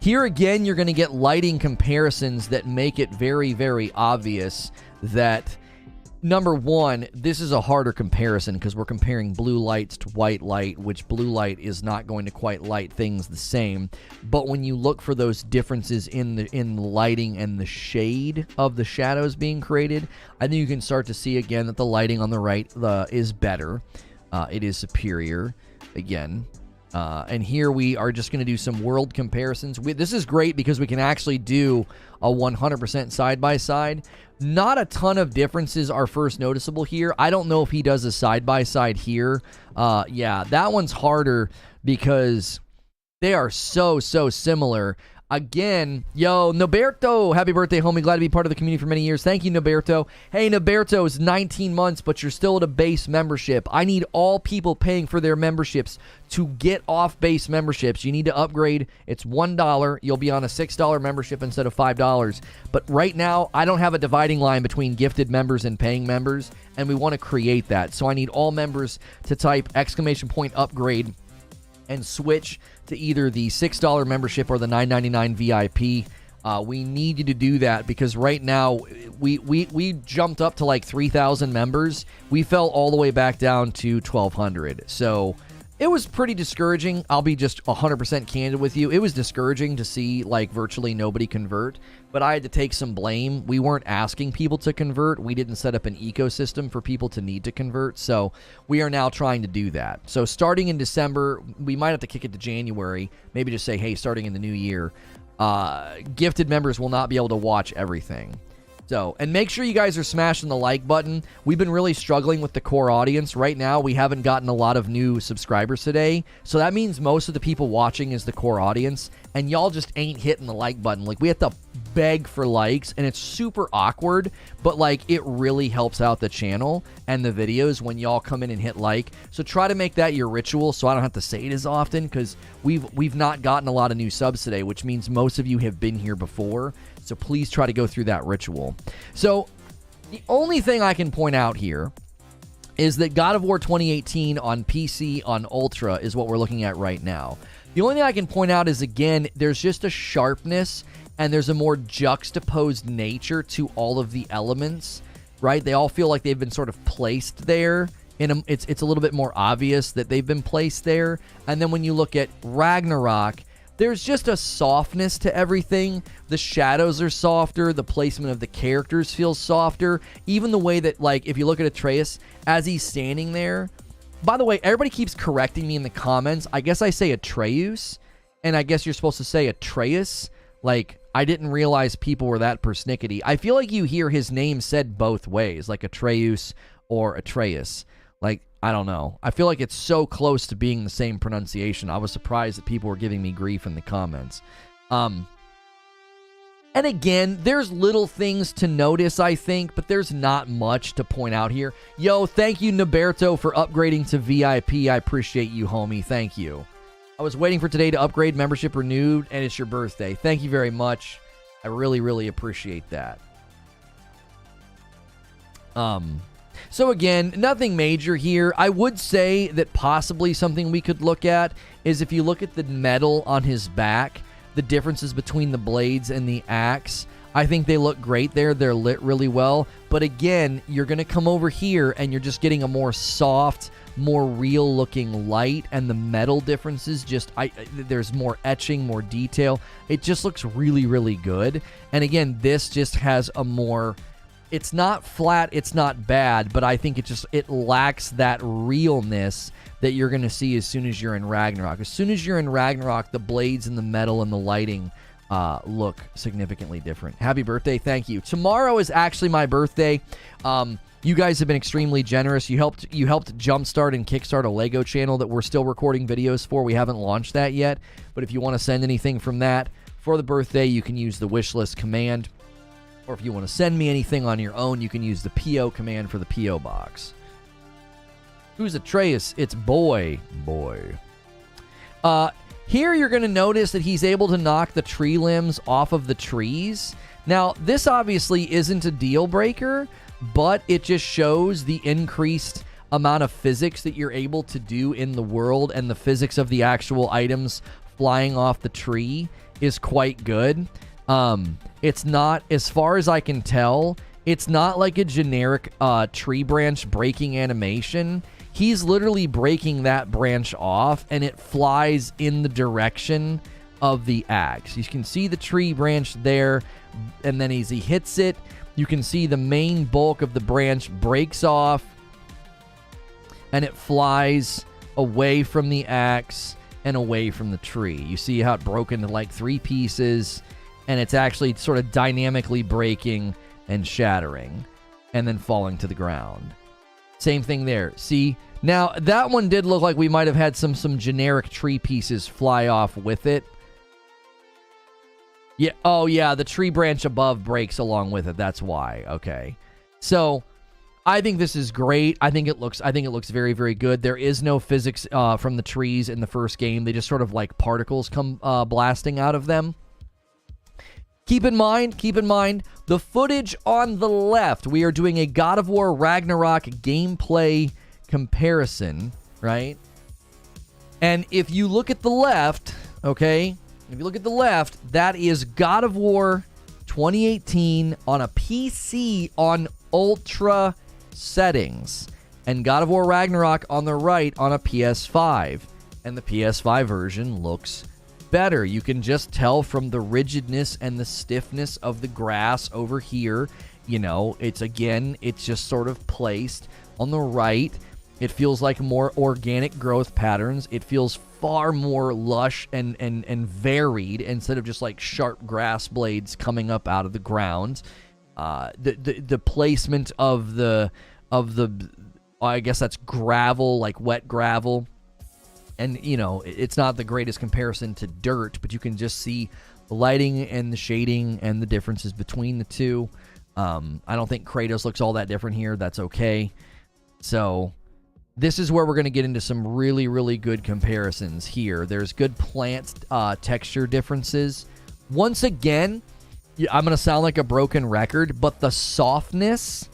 Here again, you're going to get lighting comparisons that make it very, very obvious that, number one, this is a harder comparison because we're comparing blue lights to white light, which blue light is not going to quite light things the same. But when you look for those differences in the lighting and the shade of the shadows being created, I think you can start to see again that the lighting on the right is better. It is superior again. And here we are just going to do some world comparisons. This is great because we can actually do a 100% side-by-side. Not a ton of differences are first noticeable here. I don't know if he does a side-by-side here. Yeah, that one's harder because they are so similar. Again, yo, Noberto, happy birthday, homie. Glad to be part of the community for many years. Thank you, Noberto. Hey, Noberto, it's 19 months, but you're still at a base membership. I need all people paying for their memberships to get off base memberships. You need to upgrade. It's $1. You'll be on a $6 membership instead of $5. But right now, I don't have a dividing line between gifted members and paying members, and we want to create that. So I need all members to type !upgrade and switch to either the $6 membership or the $9.99 VIP. We need you to do that because right now we jumped up to like 3,000 members. We fell all the way back down to 1,200. So it was pretty discouraging. I'll be just 100% candid with you. It was discouraging to see like virtually nobody convert, but I had to take some blame. We weren't asking people to convert. We didn't set up an ecosystem for people to need to convert. So we are now trying to do that. So starting in December, we might have to kick it to January. Maybe just say, hey, starting in the new year, gifted members will not be able to watch everything. So, and make sure you guys are smashing the like button. We've been really struggling with the core audience. Right now, we haven't gotten a lot of new subscribers today. So that means most of the people watching is the core audience. And y'all just ain't hitting the like button. Like, we have to beg for likes. And it's super awkward. But, like, it really helps out the channel and the videos when y'all come in and hit like. So try to make that your ritual so I don't have to say it as often. Because we've not gotten a lot of new subs today. Which means most of you have been here before. So please try to go through that ritual. So the only thing I can point out here is that God of War 2018 on PC on Ultra is what we're looking at right now. The only thing I can point out is, again, there's just a sharpness and there's a more juxtaposed nature to all of the elements, right? They all feel like they've been sort of placed there. It's a little bit more obvious that they've been placed there. And then when you look at Ragnarok, there's just a softness to everything. The shadows are softer. The placement of the characters feels softer. Even the way that, like, if you look at Atreus, as he's standing there. By the way, everybody keeps correcting me in the comments. I guess I say Atreus, and I guess you're supposed to say Atreus. Like, I didn't realize people were that persnickety. I feel like you hear his name said both ways, like Atreus or Atreus. Like, I don't know. I feel like it's so close to being the same pronunciation. I was surprised that people were giving me grief in the comments. And again, there's little things to notice, I think, but there's not much to point out here. Yo, thank you, Noberto, for upgrading to VIP. I appreciate you, homie. Thank you. I was waiting for today to upgrade, membership renewed, and it's your birthday. Thank you very much. I really, really appreciate that. So again, nothing major here. I would say that possibly something we could look at is if you look at the metal on his back, the differences between the blades and the axe. I think they look great there. They're lit really well. But again, you're going to come over here and you're just getting a more soft, more real looking light, and the metal differences there's more etching, more detail. It just looks really, really good. And again, this just has a more, it's not flat, it's not bad, but I think it lacks that realness that you're going to see as soon as you're in Ragnarok. As soon as you're in Ragnarok, the blades and the metal and the lighting look significantly different. Happy birthday. Thank you. Tomorrow is actually my birthday. You guys have been extremely generous. You helped jumpstart and kickstart a Lego channel that we're still recording videos for. We haven't launched that yet, but if you want to send anything from that for the birthday, you can use the wish list command, or if you want to send me anything on your own, you can use the PO command for the PO box. Who's Atreus? It's boy. Here you're going to notice that he's able to knock the tree limbs off of the trees. Now, this obviously isn't a deal breaker, but it just shows the increased amount of physics that you're able to do in the world, and the physics of the actual items flying off the tree is quite good. It's not, as far as I can tell, it's not like a generic tree branch breaking animation. He's literally breaking that branch off, and it flies in the direction of the axe. You can see the tree branch there, and then as he hits it, you can see the main bulk of the branch breaks off, and it flies away from the axe and away from the tree. You see how it broke into like 3 pieces, and it's actually sort of dynamically breaking and shattering and then falling to the ground. Same thing there. See, now that one did look like we might have had some generic tree pieces fly off with it. Yeah, oh yeah, the tree branch above breaks along with it. That's why. Okay. So, I think this is great. I think it looks very, very good. There is no physics from the trees in the first game. They just sort of like particles come blasting out of them. Keep in mind, the footage on the left, we are doing a God of War Ragnarok gameplay comparison, right? And if you look at the left, okay, if you look at the left, that is God of War 2018 on a PC on ultra settings, and God of War Ragnarok on the right on a PS5, and the PS5 version looks better. You can just tell from the rigidness and the stiffness of the grass over here. You know, it's just sort of placed on the right. It feels like more organic growth patterns. It feels far more lush and varied instead of just like sharp grass blades coming up out of the ground. The placement of the I guess that's gravel, like wet gravel. And, you know, it's not the greatest comparison to dirt, but you can just see the lighting and the shading and the differences between the two. I don't think Kratos looks all that different here. That's okay. So this is where we're going to get into some really, really good comparisons here. There's good plant texture differences. Once again, I'm going to sound like a broken record, but the softness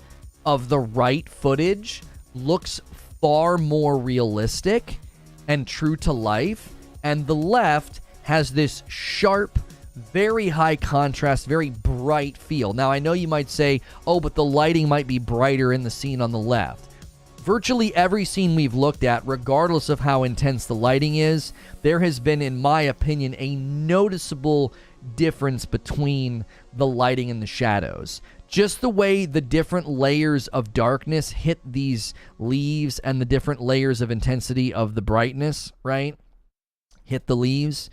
of the right footage looks far more realistic and true to life, and the left has this sharp, very high contrast, very bright feel. Now, I know you might say, oh, but the lighting might be brighter in the scene on the left. Virtually every scene we've looked at, regardless of how intense the lighting is, there has been, in my opinion, a noticeable difference between the lighting and the shadows. Just the way the different layers of darkness hit these leaves and the different layers of intensity of the brightness, right, hit the leaves.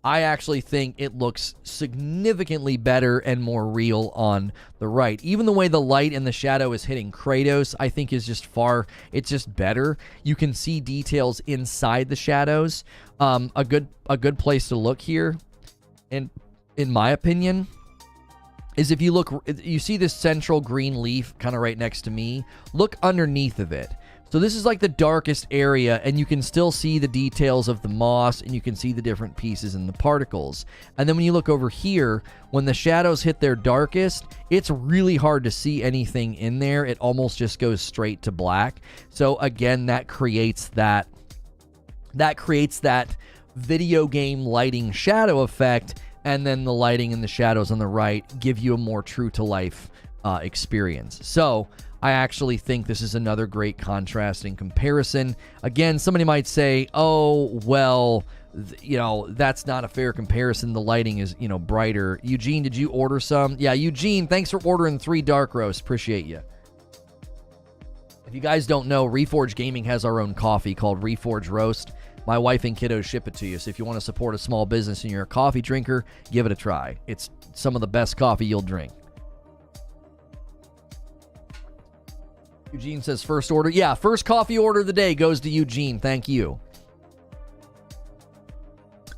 I actually think it looks significantly better and more real on the right. Even the way the light and the shadow is hitting Kratos, I think is just it's just better. You can see details inside the shadows. A good place to look here, and in my opinion, is if you look, you see this central green leaf kind of right next to me. Look underneath of it. So this is like the darkest area, and you can still see the details of the moss, and you can see the different pieces and the particles. And then when you look over here, when the shadows hit their darkest, it's really hard to see anything in there. It almost just goes straight to black. So again, that creates that video game lighting shadow effect, and then the lighting and the shadows on the right give you a more true to life experience. So I actually think this is another great contrasting comparison. Again, somebody might say, oh, well, you know, that's not a fair comparison. The lighting is, you know, brighter. Eugene, did you order some? Yeah, Eugene, thanks for ordering 3 dark roasts. Appreciate you. If you guys don't know, Reforge Gaming has our own coffee called Reforge Roast. My wife and kiddos ship it to you. So if you want to support a small business and you're a coffee drinker, give it a try. It's some of the best coffee you'll drink. Eugene says first order. Yeah, first coffee order of the day goes to Eugene. Thank you.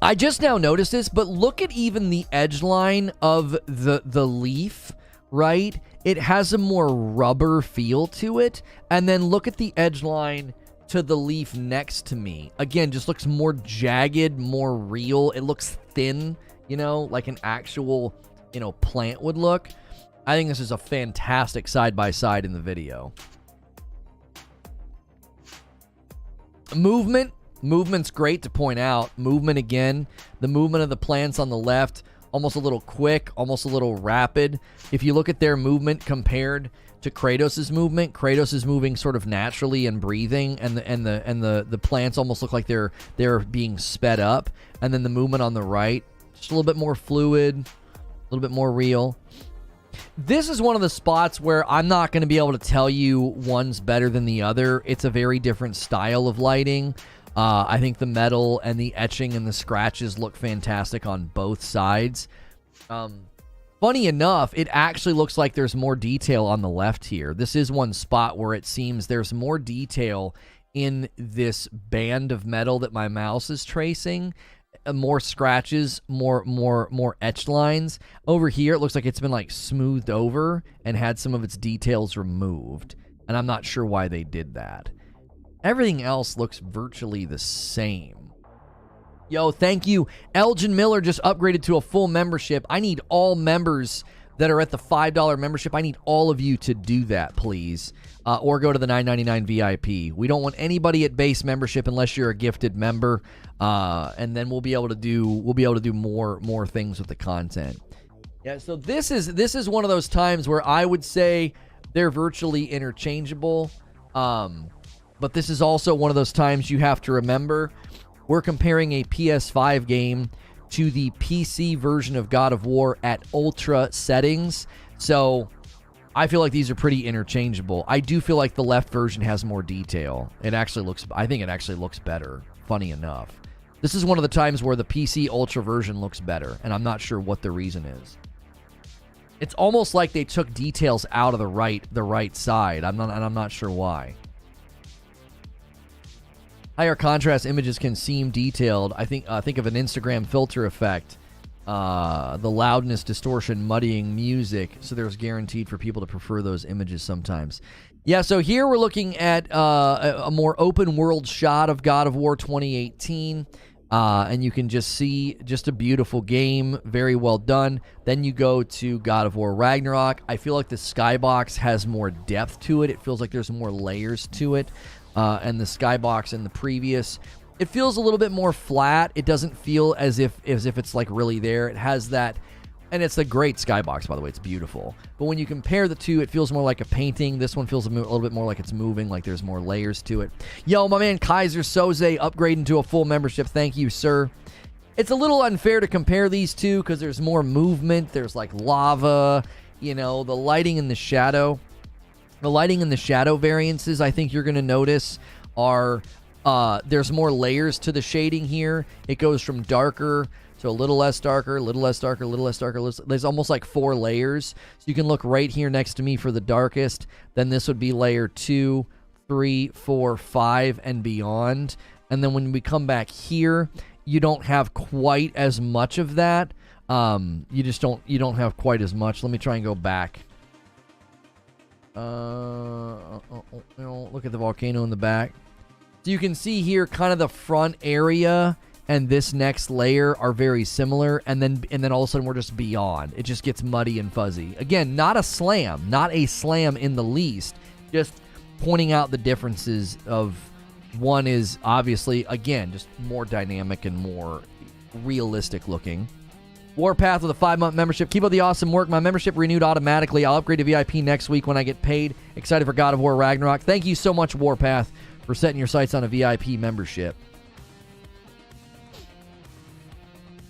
I just now noticed this, but look at even the edge line of the leaf, right? It has a more rubber feel to it. And then look at the edge line to the leaf next to me. Again, just looks more jagged, more real. It looks thin, you know, like an actual, you know, plant would look. I think this is a fantastic side-by-side in the video. Movement's great to point out. Movement again. The movement of the plants on the left, almost a little quick, almost a little rapid. If you look at their movement compared to Kratos' movement, Kratos is moving sort of naturally and breathing, and the plants almost look like they're being sped up. And then the movement on the right, just a little bit more fluid, a little bit more real. This is one of the spots where I'm not going to be able to tell you one's better than the other. It's a very different style of lighting. I think the metal and the etching and the scratches look fantastic on both sides. Funny enough, it actually looks like there's more detail on the left here. This is one spot where it seems there's more detail in this band of metal that my mouse is tracing. More scratches, more etched lines. Over here, it looks like it's been like smoothed over and had some of its details removed. And I'm not sure why they did that. Everything else looks virtually the same. Yo, thank you. Elgin Miller just upgraded to a full membership. I need all members that are at the $5 membership. I need all of you to do that, please. Or go to the $9.99 VIP. We don't want anybody at base membership unless you're a gifted member. And then we'll be able to do more things with the content. Yeah, so this is one of those times where I would say they're virtually interchangeable. But this is also one of those times you have to remember we're comparing a PS5 game to the PC version of God of War at ultra settings. So I feel like these are pretty interchangeable. I do feel like the left version has more detail. I think it actually looks better, funny enough. This is one of the times where the PC ultra version looks better, and I'm not sure what the reason is. It's almost like they took details out of the right side. I'm not sure why. Higher contrast images can seem detailed. I think of an Instagram filter effect. The loudness, distortion, muddying music. So there's guaranteed for people to prefer those images sometimes. Yeah, so here we're looking at a more open world shot of God of War 2018. And you can just see just a beautiful game, very well done. Then you go to God of War Ragnarok. I feel like the skybox has more depth to it. It feels like there's more layers to it. And the skybox in the previous, it feels a little bit more flat. It doesn't feel as if it's like really there. It has that, and it's a great skybox, by the way. It's beautiful. But when you compare the two, it feels more like a painting. This one feels a little bit more like it's moving, like there's more layers to it. Yo, my man Kaiser Soze upgrading to a full membership. Thank you, sir. It's a little unfair to compare these two because there's more movement. There's like lava, you know, the lighting and the shadow. The lighting and the shadow variances, I think you're going to notice, are there's more layers to the shading here. It goes from darker to a little less darker, a little less darker, a little less darker. There's almost like 4 layers. So you can look right here next to me for the darkest. Then this would be layer 2, 3, 4, 5, and beyond. And then when we come back here, you don't have quite as much of that. You don't have quite as much. Let me try and go back. Look at the volcano in the back. So you can see here kind of the front area and this next layer are very similar, and then all of a sudden we're just beyond. It just gets muddy and fuzzy. Again, not a slam in the least, just pointing out the differences of One is obviously, again, just more dynamic and more realistic looking. Warpath with a 5-month membership. Keep up the awesome work. My membership renewed automatically. I'll upgrade to VIP next week when I get paid. Excited for God of War Ragnarok. Thank you so much, Warpath, for setting your sights on a VIP membership.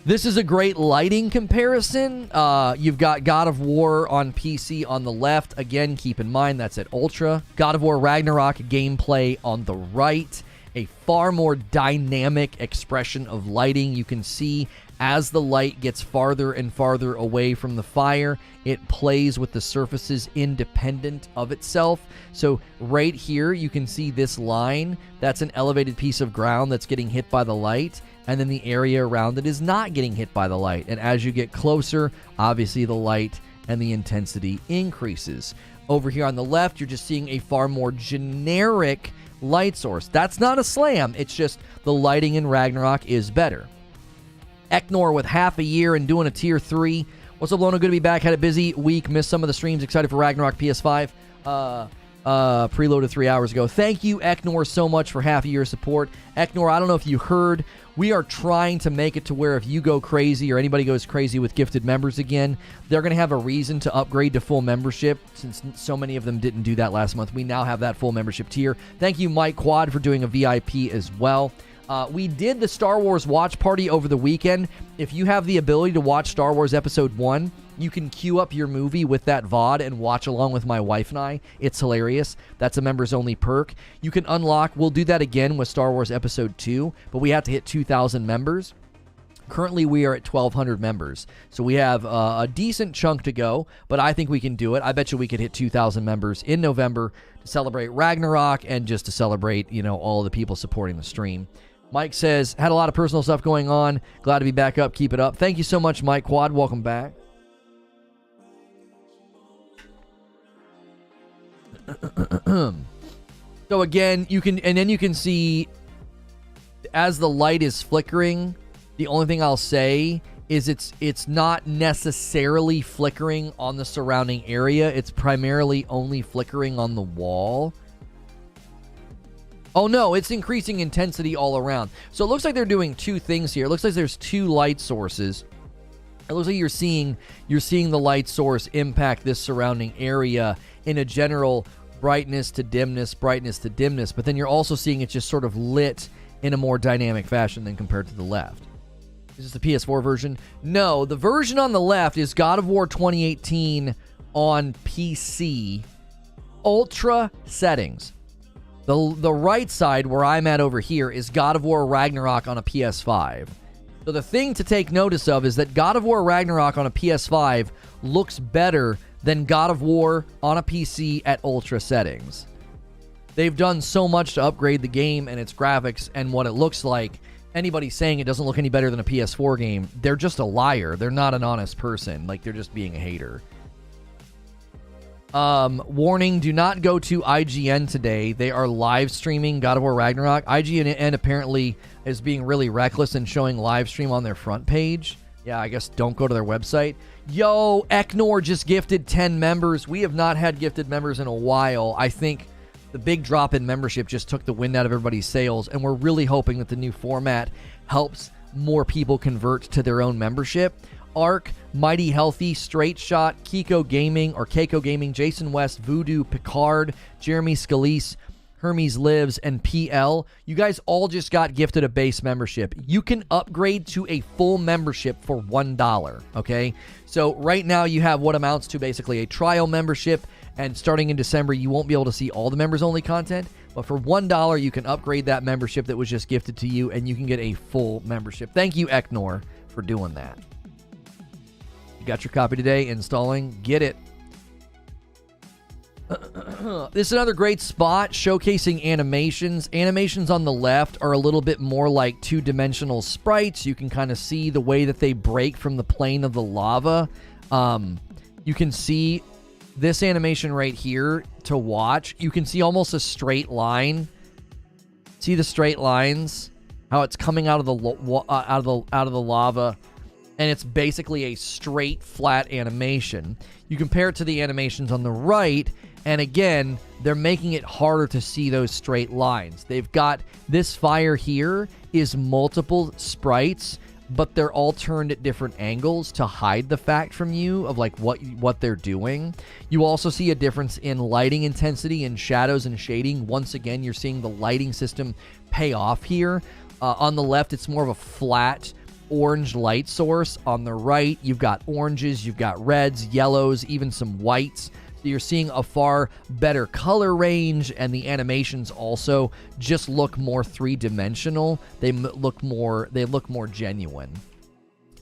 This is a great lighting comparison. You've got God of War on PC on the left. Again, keep in mind that's at Ultra. God of War Ragnarok gameplay on the right. A far more dynamic expression of lighting. You can see as the light gets farther and farther away from the fire, it plays with the surfaces independent of itself. So right here, you can see this line. That's an elevated piece of ground that's getting hit by the light. And then the area around it is not getting hit by the light. And as you get closer, obviously the light and the intensity increases. Over here on the left, you're just seeing a far more generic light source. That's not a slam. It's just the lighting in Ragnarok is better. Eknor with half a year and doing a tier 3. What's up, Lono? Good to be back. Had a busy week. Missed some of the streams. Excited for Ragnarok PS5. Preloaded 3 hours ago. Thank you, Eknor, so much for half a year support. Eknor, I don't know if you heard, we are trying to make it to where if you go crazy or anybody goes crazy with gifted members again, they're going to have a reason to upgrade to full membership. Since so many of them didn't do that last month, we now have that full membership tier. Thank you, Mike Quad, for doing a VIP as well. We did the Star Wars watch party over the weekend. If you have the ability to watch Star Wars Episode 1, you can queue up your movie with that VOD and watch along with my wife and I. It's hilarious. That's a members-only perk. You can unlock, we'll do that again with Star Wars Episode 2, but we have to hit 2,000 members. Currently, we are at 1,200 members, so we have a decent chunk to go, but I think we can do it. I bet you we could hit 2,000 members in November to celebrate Ragnarok and just to celebrate, you know, all the people supporting the stream. Mike says, had a lot of personal stuff going on. Glad to be back up. Keep it up. Thank you so much, Mike Quad. Welcome back. So again, you can see as the light is flickering, the only thing I'll say is it's not necessarily flickering on the surrounding area. It's primarily only flickering on the wall. Oh no, it's increasing intensity all around. So it looks like they're doing two things here. It looks like there's two light sources. It looks like you're seeing the light source impact this surrounding area in a general brightness to dimness, but then you're also seeing it just sort of lit in a more dynamic fashion than compared to the left. Is this the PS4 version? No, the version on the left is God of War 2018 on PC, Ultra settings. The right side, where I'm at over here, is God of War Ragnarok on a PS5. So the thing to take notice of is that God of War Ragnarok on a PS5 looks better than God of War on a PC at Ultra settings. They've done so much to upgrade the game and its graphics and what it looks like. Anybody saying it doesn't look any better than a PS4 game, they're just a liar. They're not an honest person. Like, they're just being a hater. Warning, do not go to IGN today. They are live streaming God of War Ragnarok. IGN apparently is being really reckless and showing live stream on their front page. Yeah, I guess don't go to their website. Yo, Eknor just gifted 10 members. We have not had gifted members in a while. I think the big drop in membership just took the wind out of everybody's sails, and we're really hoping that the new format helps more people convert to their own membership. Ark, Mighty Healthy, Straight Shot, Keiko Gaming, Jason West, Voodoo, Picard, Jeremy Scalise, Hermes Lives, and PL. You guys all just got gifted a base membership. You can upgrade to a full membership for $1, okay? So right now you have what amounts to basically a trial membership, and starting in December, you won't be able to see all the members-only content, but for $1, you can upgrade that membership that was just gifted to you, and you can get a full membership. Thank you, Eknor, for doing that. You got your copy today, installing, get it. This is another great spot showcasing animations. Animations on the left are a little bit more like two-dimensional sprites. You can kind of see the way that they break from the plane of the lava. You can see this animation right here to watch. You can see almost a straight line. See the straight lines? How it's coming out of the lava. And it's basically a straight, flat animation. You compare it to the animations on the right, And again, they're making it harder to see those straight lines. They've got this fire here is multiple sprites, but they're all turned at different angles to hide the fact from you of like what they're doing. You also see a difference in lighting intensity and shadows and shading. Once again, you're seeing the lighting system pay off here. On the left, it's more of a flat orange light source. On the right, you've got oranges, you've got reds, yellows, even some whites. So you're seeing a far better color range, and the animations also just look more three-dimensional. They look more genuine.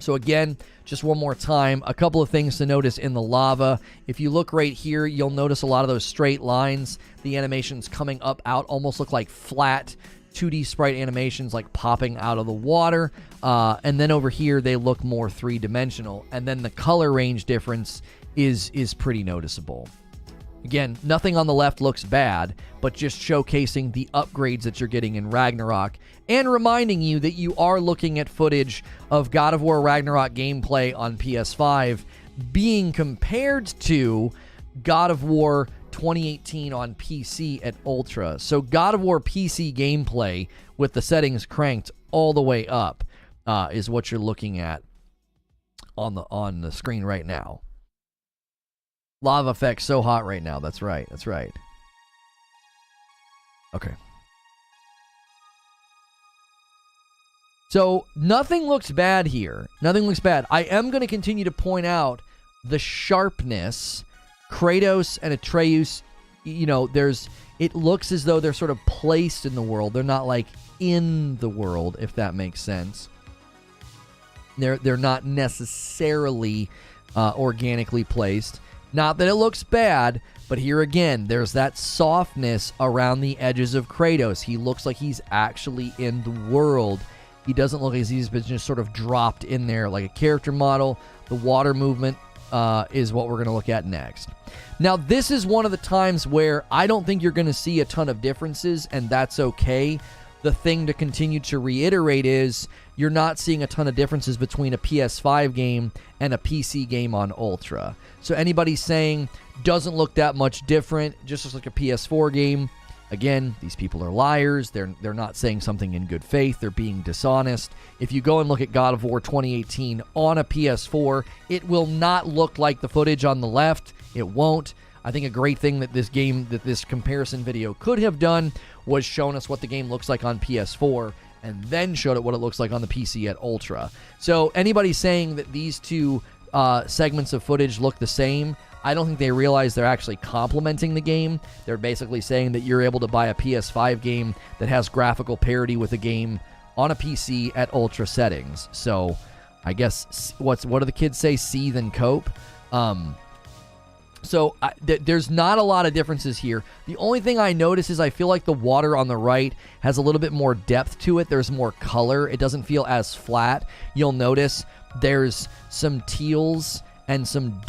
So again, just one more time, a couple of things to notice in the lava. If you look right here, you'll notice a lot of those straight lines. The animations coming up out almost look like flat 2D sprite animations like popping out of the water. And then over here, they look more three-dimensional. And then the color range difference is pretty noticeable. Again, nothing on the left looks bad, but just showcasing the upgrades that you're getting in Ragnarok and reminding you that you are looking at footage of God of War Ragnarok gameplay on PS5 being compared to God of War 2018 on PC at Ultra. So God of War PC gameplay with the settings cranked all the way up is what you're looking at on the screen right now. Lava effect's so hot right now. That's right. That's right. Okay. So nothing looks bad here. Nothing looks bad. I am going to continue to point out the sharpness. Kratos and Atreus, you know, it looks as though they're sort of placed in the world. They're not like in the world, if that makes sense. They're not necessarily organically placed. Not that it looks bad, but here again, there's that softness around the edges of Kratos. He looks like he's actually in the world. He doesn't look like he's been just sort of dropped in there like a character model. The water movement is what we're going to look at next. Now, this is one of the times where I don't think you're going to see a ton of differences, and that's okay. The thing to continue to reiterate is you're not seeing a ton of differences between a PS5 game and a PC game on Ultra. So anybody saying doesn't look that much different, just looks like a PS4 game, again, these people are liars. They're not saying something in good faith. They're being dishonest. If you go and look at God of War 2018 on a PS4, it will not look like the footage on the left. It won't. I think a great thing that this comparison video could have done was shown us what the game looks like on PS4 and then showed it what it looks like on the PC at Ultra. So anybody saying that these two segments of footage look the same, I don't think they realize they're actually complementing the game. They're basically saying that you're able to buy a PS5 game that has graphical parity with a game on a PC at Ultra settings. So I guess what do the kids say? Seethe and cope. So there's not a lot of differences here. The only thing I notice is I feel like the water on the right has a little bit more depth to it. There's more color. It doesn't feel as flat. You'll notice there's some teals and some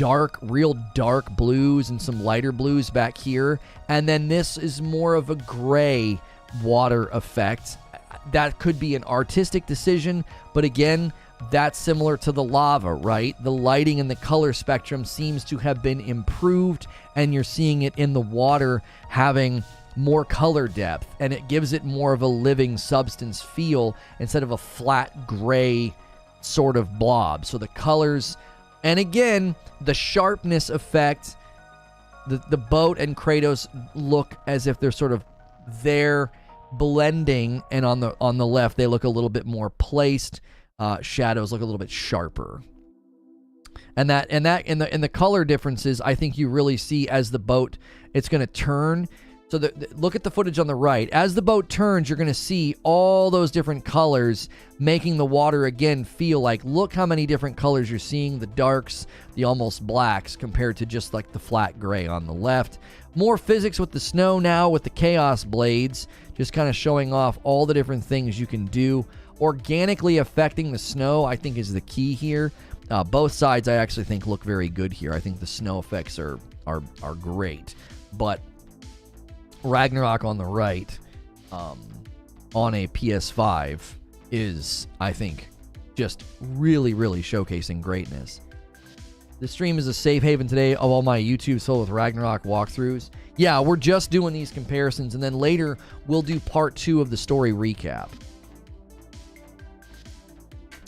real dark blues and some lighter blues back here. And then this is more of a gray water effect. That could be an artistic decision, but again, that's similar to the lava, right? The lighting and the color spectrum seems to have been improved, and you're seeing it in the water having more color depth, and it gives it more of a living substance feel instead of a flat gray sort of blob. So the colors, and again, the sharpness effect, the boat and Kratos look as if they're sort of there blending, and on the left they look a little bit more placed. Shadows look a little bit sharper, and in the color differences, I think you really see as the boat, it's going to turn. So look at the footage on the right. As the boat turns, you're going to see all those different colors, making the water again feel like, look how many different colors you're seeing, the darks, the almost blacks, compared to just like the flat gray on the left. More physics with the snow now with the chaos blades, just kind of showing off all the different things you can do. Organically affecting the snow, I think, is the key here. Both sides, I actually think, look very good here. I think the snow effects are great. But Ragnarok on the right, on a PS5, is, I think, just really, really showcasing greatness. The stream is a safe haven today of all my YouTube filled with Ragnarok walkthroughs. Yeah, we're just doing these comparisons, and then later we'll do part 2 of the story recap.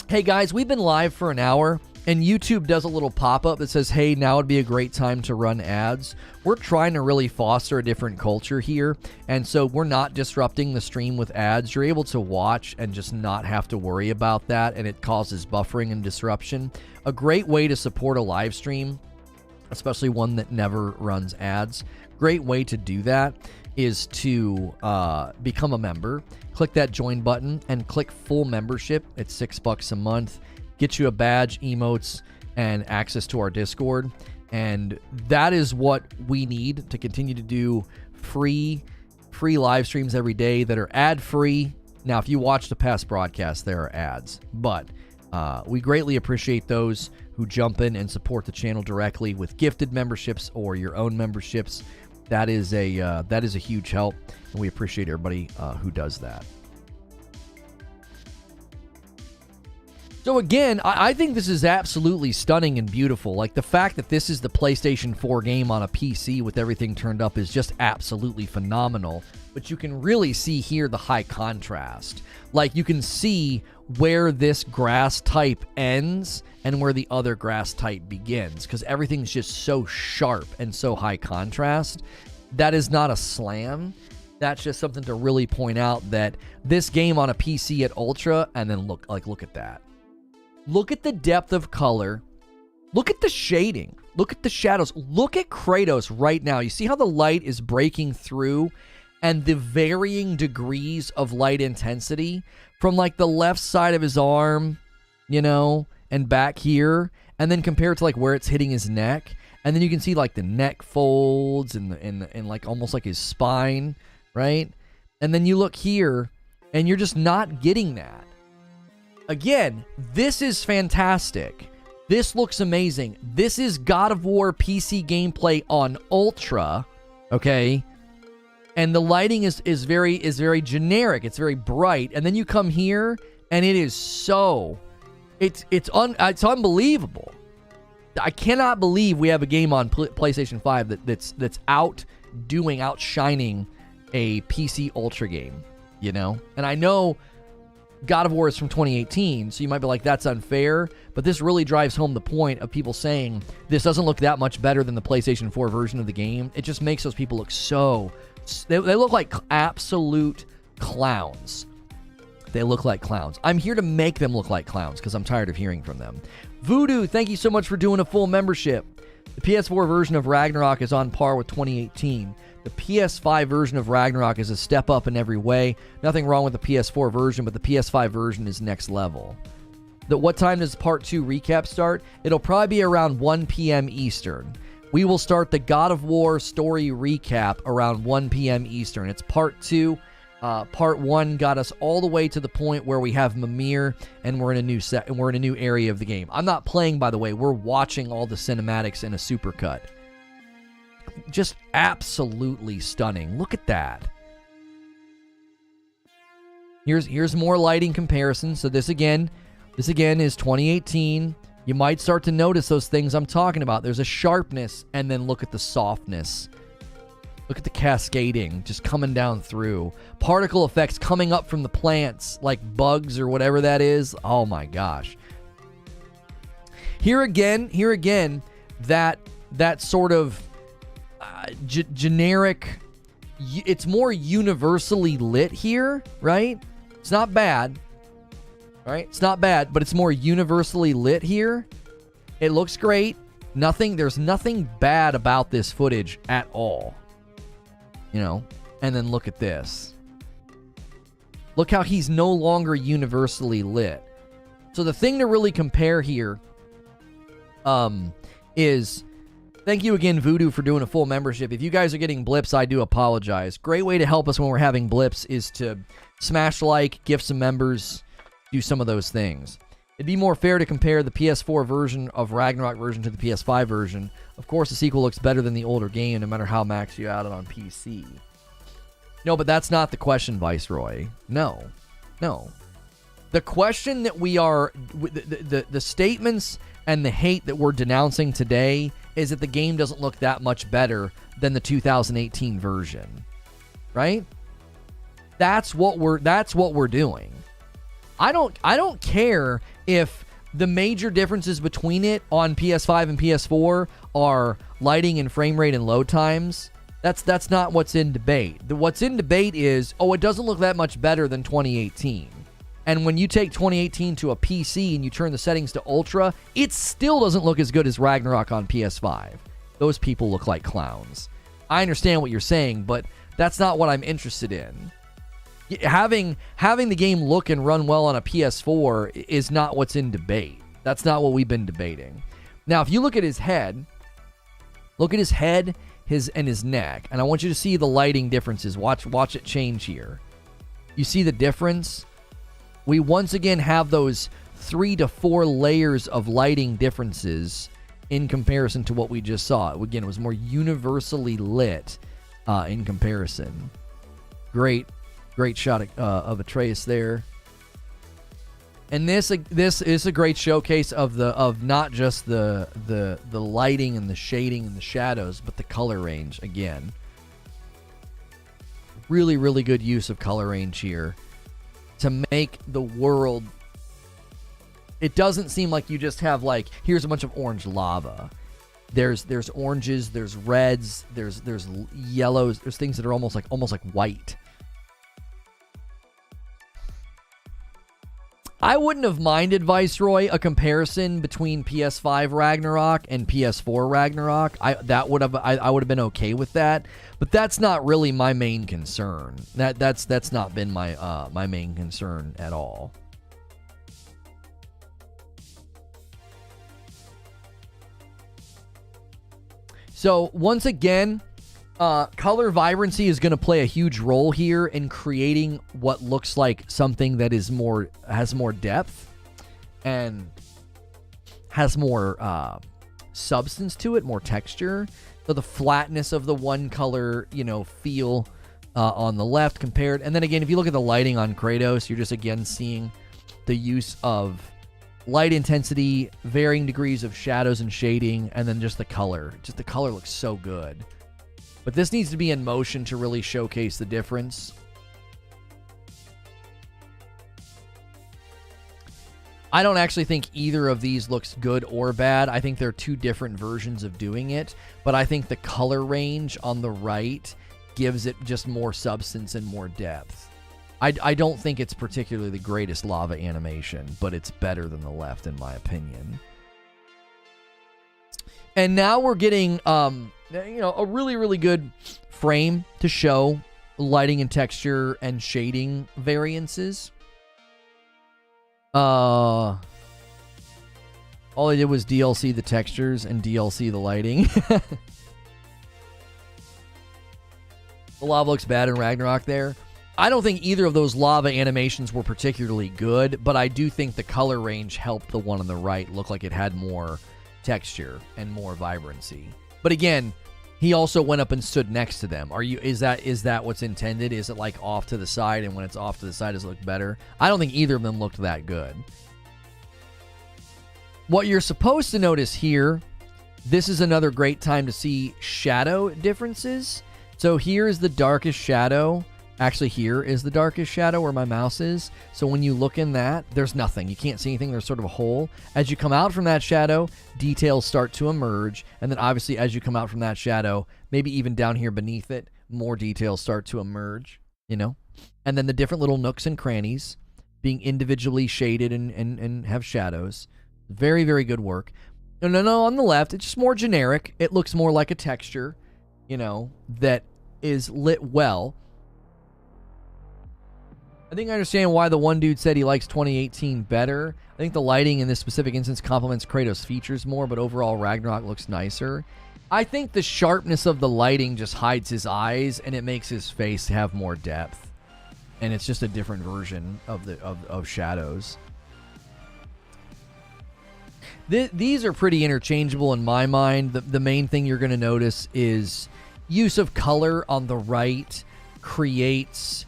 Hey guys, we've been live for an hour, and YouTube does a little pop-up that says, hey, now would be a great time to run ads. We're trying to really foster a different culture here, and so we're not disrupting the stream with ads. You're able to watch and just not have to worry about that, and it causes buffering and disruption. A great way to support a live stream, especially one that never runs ads, great way to do that is to become a member. Click that join button and click full membership. It's $6 a month. Get you a badge, emotes, and access to our Discord. And that is what we need to continue to do free live streams every day that are ad-free. Now, if you watch the past broadcasts, there are ads. But we greatly appreciate those who jump in and support the channel directly with gifted memberships or your own memberships. That is a huge help, and we appreciate everybody who does that. So again, I think this is absolutely stunning and beautiful. Like, the fact that this is the PlayStation 4 game on a PC with everything turned up is just absolutely phenomenal. But you can really see here the high contrast. Like, you can see where this grass type ends and where the other grass type begins, because everything's just so sharp and so high contrast. That is not a slam. That's just something to really point out that this game on a PC at Ultra, and then look at that. Look at the depth of color. Look at the shading. Look at the shadows. Look at Kratos right now. You see how the light is breaking through and the varying degrees of light intensity from like the left side of his arm, you know, and back here, and then compared to like where it's hitting his neck. And then you can see like the neck folds and like almost like his spine, right? And then you look here and you're just not getting that. Again, this is fantastic. This looks amazing. This is God of War PC gameplay on Ultra, okay? And the lighting is very generic. It's very bright. And then you come here, and it is so... It's unbelievable. I cannot believe we have a game on PlayStation 5 that's outshining a PC Ultra game, you know? And I know God of War is from 2018, so you might be like, that's unfair, but this really drives home the point of people saying this doesn't look that much better than the PlayStation 4 version of the game. It just makes those people look so... They look like absolute clowns. They look like clowns. I'm here to make them look like clowns because I'm tired of hearing from them. Voodoo, thank you so much for doing a full membership. The PS4 version of Ragnarok is on par with 2018. The PS5 version of Ragnarok is a step up in every way. Nothing wrong with the PS4 version, but the PS5 version is next level. What time does part 2 recap start? It'll probably be around 1 p.m. Eastern. We will start the God of War story recap around 1 p.m. Eastern. It's part 2. Part 1 got us all the way to the point where we have Mimir and we're in a new area of the game. I'm not playing, by the way. We're watching all the cinematics in a supercut. Just absolutely stunning. Look at that. Here's more lighting comparison. So this again is 2018. You might start to notice those things I'm talking about. There's a sharpness, and then look at the softness. Look at the cascading just coming down through. Particle effects coming up from the plants like bugs or whatever that is. Oh my gosh. Here again, that sort of generic, it's more universally lit here, right? It's not bad, right? It's not bad, but it's more universally lit here. It looks great. There's nothing bad about this footage at all. You know, and then look at this. Look how he's no longer universally lit. So the thing to really compare here is, thank you again, Voodoo, for doing a full membership. If you guys are getting blips, I do apologize. Great way to help us when we're having blips is to smash like, gift some members, do some of those things. It'd be more fair to compare the PS4 version of Ragnarok version to the PS5 version. Of course, the sequel looks better than the older game, no matter how maxed you out it on PC. No, but that's not the question, Viceroy. No. The question that we are, the statements and the hate that we're denouncing today is that the game doesn't look that much better than the 2018 version, right? That's what we're doing. I don't care if the major differences between it on PS5 and PS4 are lighting and frame rate and load times. That's not what's in debate. What's in debate is, it doesn't look that much better than 2018. And when you take 2018 to a PC and you turn the settings to Ultra, it still doesn't look as good as Ragnarok on PS5. Those people look like clowns. I understand what you're saying, but that's not what I'm interested in. Having the game look and run well on a PS4 is not what's in debate. That's not what we've been debating. Now, if you look at his head, his neck, and I want you to see the lighting differences. Watch it change here. You see the difference? We once again have those 3 to 4 layers of lighting differences in comparison to what we just saw. Again, it was more universally lit in comparison. Great shot of Atreus there. And this is a great showcase of not just the lighting and the shading and the shadows, but the color range again. Really, really good use of color range here to make the world. It doesn't seem like you just have like, here's a bunch of orange lava. There's oranges, there's reds, there's yellows, there's things that are almost like white. I wouldn't have minded, Viceroy, a comparison between PS5 Ragnarok and PS4 Ragnarok. I would have been okay with that, but that's not really my main concern. That's not been my main concern at all. So once again, color vibrancy is going to play a huge role here in creating what looks like something that has more depth and has more substance to it, more texture. So the flatness of the one color, feel on the left compared. And then again, if you look at the lighting on Kratos, you're just again seeing the use of light intensity, varying degrees of shadows and shading, and then just the color. Just the color looks so good. But this needs to be in motion to really showcase the difference. I don't actually think either of these looks good or bad. I think they're two different versions of doing it. But I think the color range on the right gives it just more substance and more depth. I don't think it's particularly the greatest lava animation, but it's better than the left in my opinion. And now we're getting a really, really good frame to show lighting and texture and shading variances. All I did was DLC the textures and DLC the lighting. The lava looks bad in Ragnarok there. I don't think either of those lava animations were particularly good, but I do think the color range helped the one on the right look like it had more texture and more vibrancy. But again, he also went up and stood next to them. Is that what's intended? Is it like off to the side, and when it's off to the side does it look better? I don't think either of them looked that good. What you're supposed to notice here, this is another great time to see shadow differences. So here is the darkest shadow. Actually, here is the darkest shadow where my mouse is. So when you look in that, there's nothing. You can't see anything. There's sort of a hole. As you come out from that shadow, details start to emerge. And then obviously as you come out from that shadow, maybe even down here beneath it, more details start to emerge, And then the different little nooks and crannies being individually shaded and have shadows. Very, very good work. No, on the left, it's just more generic. It looks more like a texture, that is lit well. I think I understand why the one dude said he likes 2018 better. I think the lighting in this specific instance complements Kratos' features more, but overall Ragnarok looks nicer. I think the sharpness of the lighting just hides his eyes, and it makes his face have more depth. And it's just a different version of shadows. These are pretty interchangeable in my mind. The main thing you're going to notice is use of color on the right creates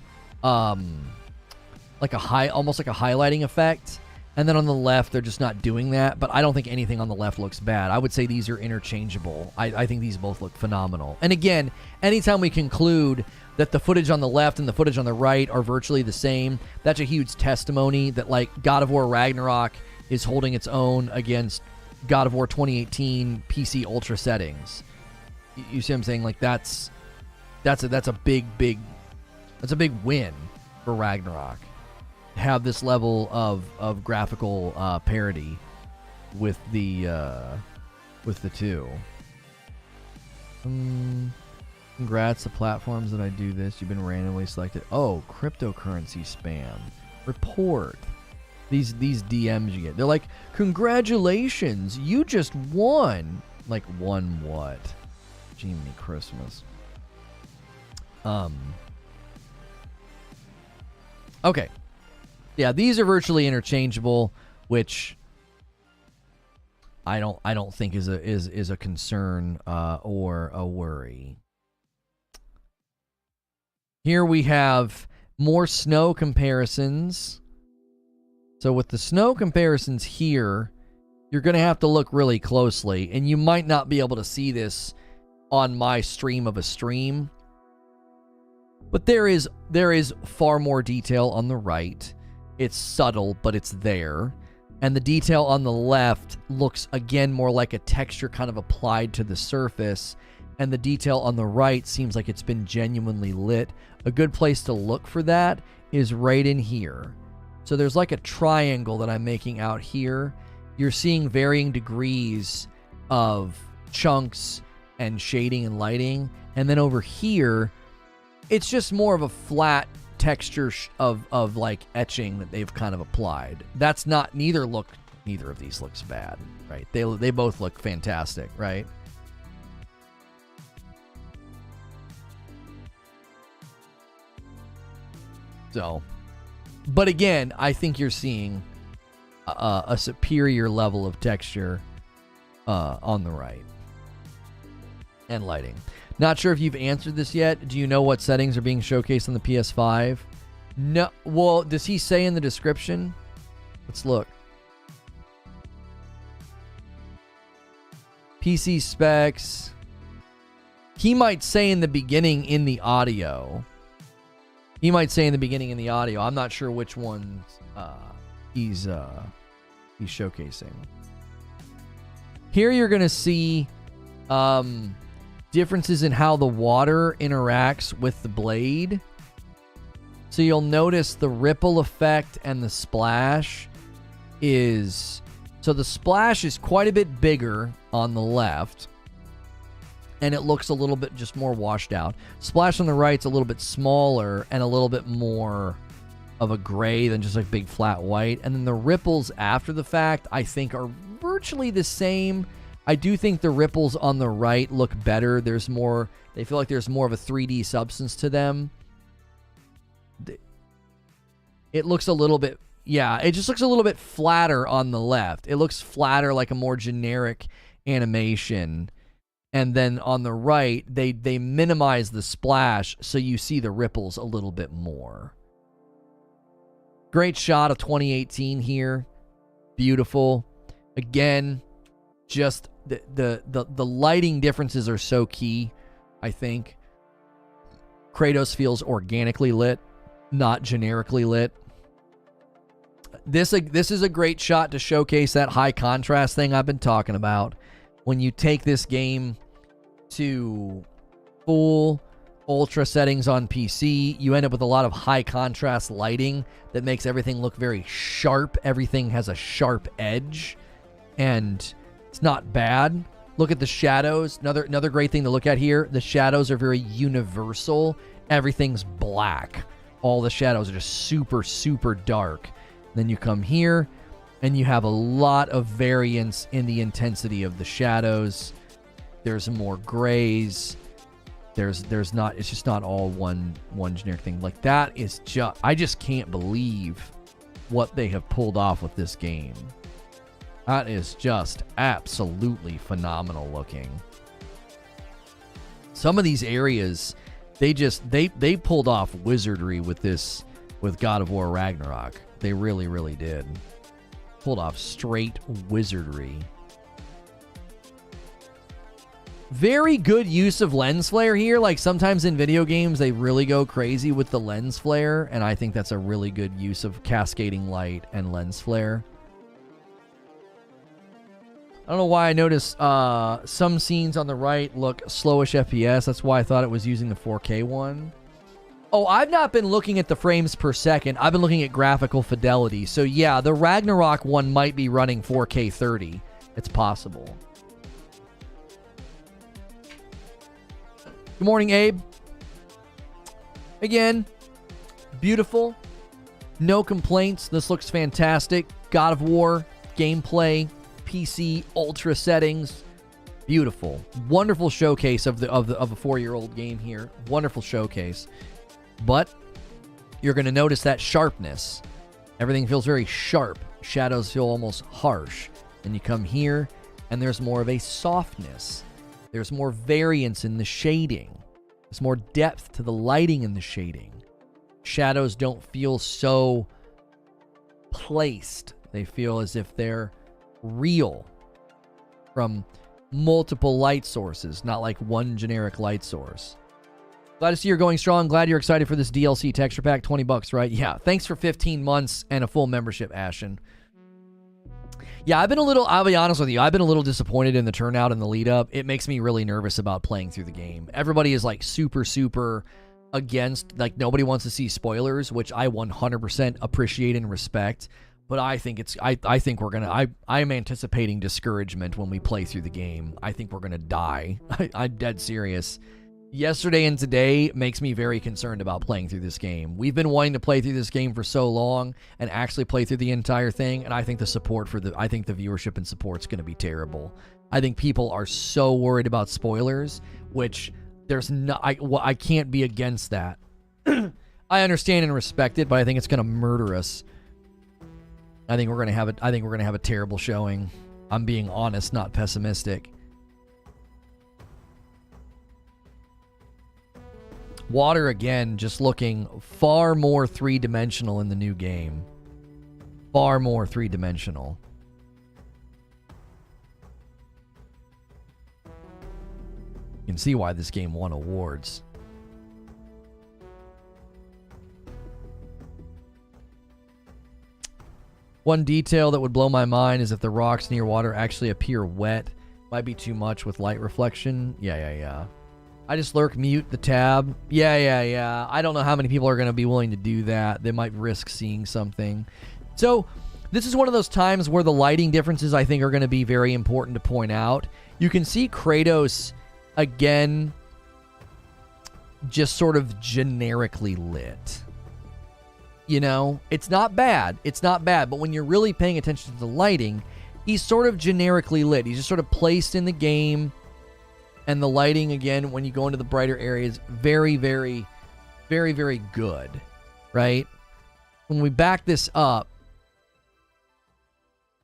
like almost like a highlighting effect. And then on the left, they're just not doing that. But I don't think anything on the left looks bad. I would say these are interchangeable. I think these both look phenomenal. And again, anytime we conclude that the footage on the left and the footage on the right are virtually the same, that's a huge testimony that, like, God of War Ragnarok is holding its own against God of War 2018 PC Ultra settings. You see what I'm saying? Like, that's a big win for Ragnarok. Have this level of graphical parity with the two. Congrats to platforms that I do this. You've been randomly selected. Oh, cryptocurrency spam. Report. These DMs you get. They're like, congratulations, you just won. Like, won what? Jiminy Christmas. Okay. Yeah, these are virtually interchangeable, which I don't think is a concern or a worry. Here we have more snow comparisons. So with the snow comparisons here, you're going to have to look really closely, and you might not be able to see this on my stream of a stream. But there is far more detail on the right. It's subtle, but it's there. And the detail on the left looks, again, more like a texture kind of applied to the surface. And the detail on the right seems like it's been genuinely lit. A good place to look for that is right in here. So there's like a triangle that I'm making out here. You're seeing varying degrees of chunks and shading and lighting. And then over here, it's just more of a flat texture of like etching that they've kind of applied. That's not, neither of these looks bad, right? They both look fantastic, right? So, but again, I think you're seeing a superior level of texture on the right and lighting. Not sure if you've answered this yet. Do you know what settings are being showcased on the PS5? No. Well, does he say in the description? Let's look. PC specs. He might say in the beginning in the audio. I'm not sure which ones he's showcasing. Here you're going to see differences in how the water interacts with the blade. So you'll notice the ripple effect and the splash is... So the splash is quite a bit bigger on the left, and it looks a little bit just more washed out. Splash on the right's a little bit smaller and a little bit more of a gray than just like big flat white. And then the ripples after the fact, I think, are virtually the same. I do think the ripples on the right look better. There's more, they feel like there's more of a 3D substance to them. It looks a little bit, yeah, it just looks a little bit flatter on the left. It looks flatter, like a more generic animation. And then on the right, they minimize the splash, so you see the ripples a little bit more. Great shot of 2018 here. Beautiful. Again, just the lighting differences are so key, I think. Kratos feels organically lit, not generically lit. This is a great shot to showcase that high contrast thing I've been talking about. When you take this game to full ultra settings on PC, you end up with a lot of high contrast lighting that makes everything look very sharp. Everything has a sharp edge, and it's not bad. Look at the shadows. Another great thing to look at here. The shadows are very universal. Everything's black. All the shadows are just super, super dark. Then you come here, and you have a lot of variance in the intensity of the shadows. There's more grays. There's not, it's just not all one generic thing. Like, that is just, I just can't believe what they have pulled off with this game. That is just absolutely phenomenal looking. Some of these areas, they pulled off wizardry with this with God of War Ragnarok. They really, really did. Pulled off straight wizardry. Very good use of lens flare here. Like, sometimes in video games, they really go crazy with the lens flare, and I think that's a really good use of cascading light and lens flare. I don't know why I noticed some scenes on the right look slowish FPS. That's why I thought it was using the 4K one. Oh, I've not been looking at the frames per second. I've been looking at graphical fidelity. So yeah, the Ragnarok one might be running 4K 30. It's possible. Good morning, Abe. Again, beautiful. No complaints. This looks fantastic. God of War gameplay. PC ultra settings, beautiful, wonderful showcase of a 4-year-old game here. Wonderful showcase, but you're going to notice that sharpness. Everything feels very sharp. Shadows feel almost harsh. And you come here, and there's more of a softness. There's more variance in the shading. There's more depth to the lighting in the shading. Shadows don't feel so placed. They feel as if they're real from multiple light sources, not like one generic light source. Glad to see you're going strong. Glad you're excited for this DLC texture pack. $20, right? Yeah. Thanks for 15 months and a full membership, Ashen. Yeah, I'll be honest with you, I've been a little disappointed in the turnout and the lead up. It makes me really nervous about playing through the game. Everybody is like super against, like, nobody wants to see spoilers, which I 100% appreciate and respect. But I think I think we're gonna. I'm anticipating discouragement when we play through the game. I think we're gonna die. I'm dead serious. Yesterday and today makes me very concerned about playing through this game. We've been wanting to play through this game for so long and actually play through the entire thing. And I think the viewership and support's gonna be terrible. I think people are so worried about spoilers, which there's no. I can't be against that. I understand and respect it, but I think it's gonna murder us. I think we're gonna have a terrible showing. I'm being honest, not pessimistic. Water again, just looking far more three-dimensional in the new game. Far more three-dimensional. You can see why this game won awards. One detail that would blow my mind is if the rocks near water actually appear wet. Might be too much with light reflection. Yeah. I just lurk mute the tab. Yeah. I don't know how many people are going to be willing to do that. They might risk seeing something. So this is one of those times where the lighting differences, I think, are going to be very important to point out. You can see Kratos, again, just sort of generically lit. You know, it's not bad. But when you're really paying attention to the lighting, he's sort of generically lit. He's just sort of placed in the game. And the lighting, again, when you go into the brighter areas, very good, right? When we back this up,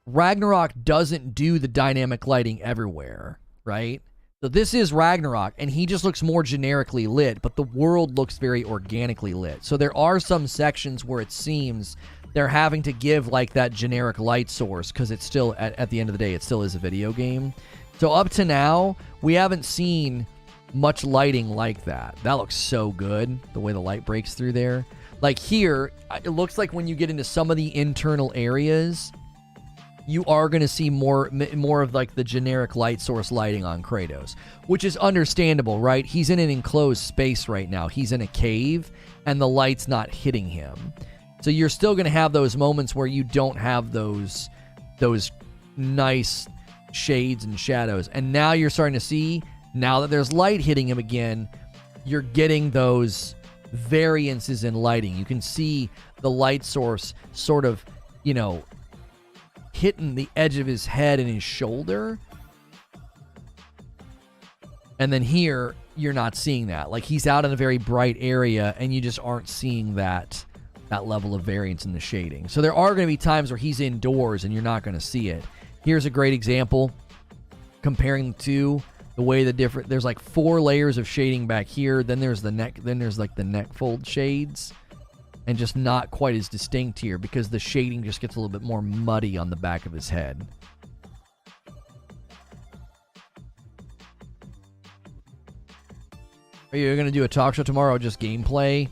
Ragnarok doesn't do the dynamic lighting everywhere, right? So this is Ragnarok, and he just looks more generically lit, but the world looks very organically lit. So there are some sections where it seems they're having to give like that generic light source because it's still, at the end of the day, it still is a video game. So up to now, we haven't seen much lighting like that. That looks so good, the way the light breaks through there. Like here, it looks like when you get into some of the internal areas, you are going to see more of like the generic light source lighting on Kratos, which is understandable, right? He's in an enclosed space right now. He's in a cave, and the light's not hitting him. So you're still going to have those moments where you don't have those nice shades and shadows. And now you're starting to see, now that there's light hitting him again, you're getting those variances in lighting. You can see the light source sort of, you know, hitting the edge of his head and his shoulder. And then here, you're not seeing that. Like, he's out in a very bright area, and you just aren't seeing that level of variance in the shading. So there are going to be times where he's indoors, and you're not going to see it. Here's a great example, comparing to the way there's like 4 layers of shading back here. Then there's the neck, then there's like the neck fold shades. and just not quite as distinct here because the shading just gets a little bit more muddy on the back of his head. Are you going to do a talk show tomorrow or just gameplay?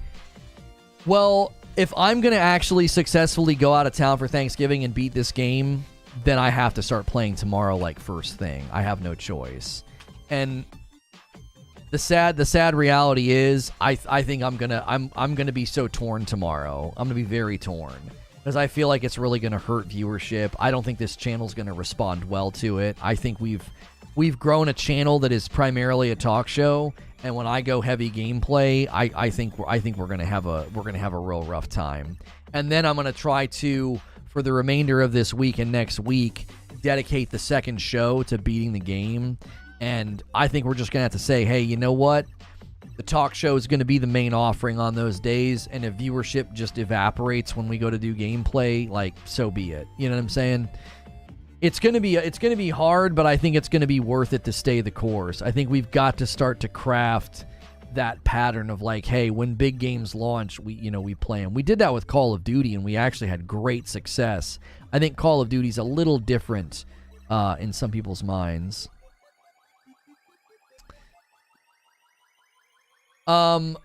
Well, if I'm going to actually successfully go out of town for Thanksgiving and beat this game, then I have to start playing tomorrow like first thing. I have no choice. And the sad reality is I think I'm going to be so torn tomorrow. I'm going to be very torn because I feel like it's really going to hurt viewership. I don't think this channel's going to respond well to it. I think we've grown a channel that is primarily a talk show. And when I go heavy gameplay, I think we're gonna have a real rough time. And then I'm gonna try to, for the remainder of this week and next week, dedicate the second show to beating the game. And I think we're just gonna have to say, hey, you know what? The talk show is gonna be the main offering on those days, and if viewership just evaporates when we go to do gameplay, like, so be it. You know what I'm saying? It's gonna be hard, but I think it's gonna be worth it to stay the course. I think we've got to start to craft that pattern of like, hey, when big games launch, we play them. We did that with Call of Duty, and we actually had great success. I think Call of Duty's a little different in some people's minds. I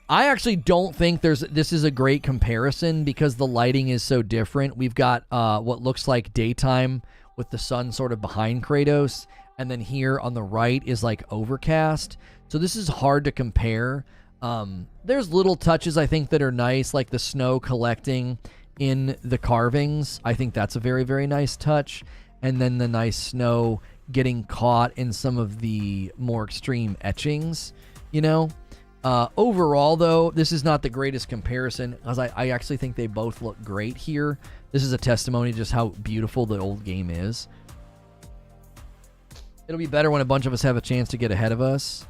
actually don't think this is a great comparison because the lighting is so different. We've got what looks like daytime with the sun sort of behind Kratos, and then here on the right is like overcast. So this is hard to compare. There's little touches I think that are nice, like the snow collecting in the carvings. I think that's a very, very nice touch. And then the nice snow getting caught in some of the more extreme etchings, you know? Overall, though, this is not the greatest comparison, as I actually think they both look great here. This is a testimony to just how beautiful the old game is. It'll be better when a bunch of us have a chance to get ahead of us.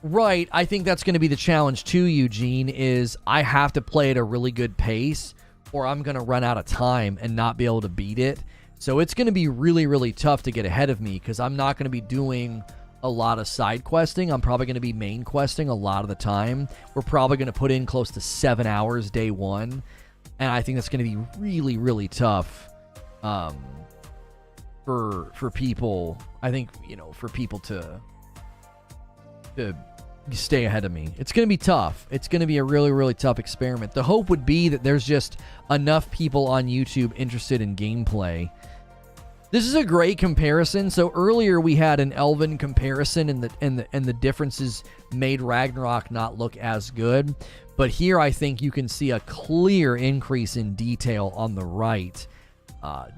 Right, I think that's going to be the challenge too, Eugene, is I have to play at a really good pace or I'm going to run out of time and not be able to beat it. So it's going to be really, really tough to get ahead of me because I'm not going to be doing a lot of side questing. I'm probably going to be main questing a lot of the time. We're probably going to put in close to 7 hours day one. And I think that's going to be really, really tough for people. I think, for people to stay ahead of me. It's going to be tough. It's going to be a really, really tough experiment. The hope would be that there's just enough people on YouTube interested in gameplay. This is a great comparison. So earlier we had an Elven comparison, and the differences made Ragnarok not look as good. But here I think you can see a clear increase in detail on the right.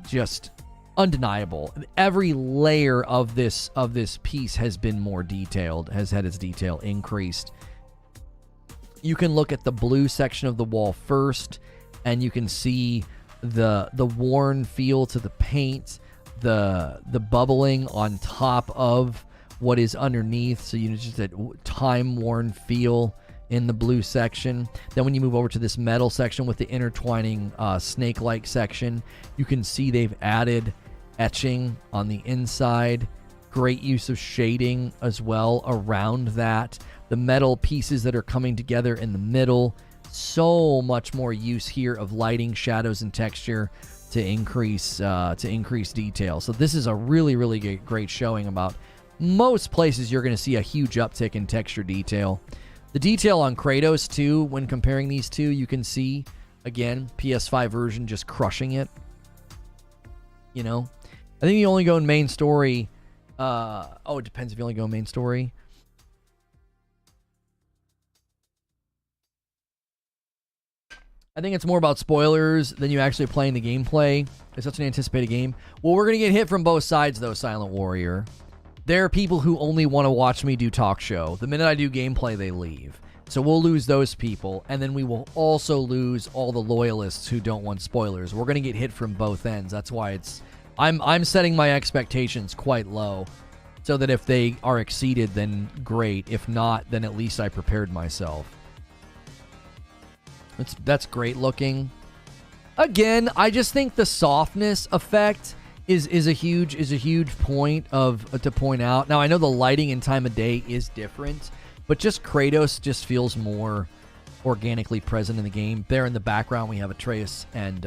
Just undeniable. Every layer of this piece has been more detailed, has had its detail increased. You can look at the blue section of the wall first, and you can see the worn feel to the paint, the bubbling on top of what is underneath. So just that time-worn feel in the blue section. Then when you move over to this metal section with the intertwining snake-like section, you can see they've added etching on the inside. Great use of shading as well around that. The metal pieces that are coming together in the middle. So much more use here of lighting, shadows, and texture to increase detail. So this is a really, really great showing about most places you're going to see a huge uptick in texture detail. The detail on Kratos, too, when comparing these two, you can see, again, PS5 version just crushing it. I think you only go in main story. It depends if you only go in main story. I think it's more about spoilers than you actually playing the gameplay. It's such an anticipated game. Well, we're going to get hit from both sides, though, Silent Warrior. There are people who only want to watch me do talk show. The minute I do gameplay, they leave. So we'll lose those people, and then we will also lose all the loyalists who don't want spoilers. We're going to get hit from both ends. That's why I'm setting my expectations quite low, so that if they are exceeded, then great. If not, then at least I prepared myself. That's great looking. Again, I just think the softness effect is a huge point to point out. Now I know the lighting and time of day is different, but just Kratos just feels more organically present in the game. There in the background, we have Atreus and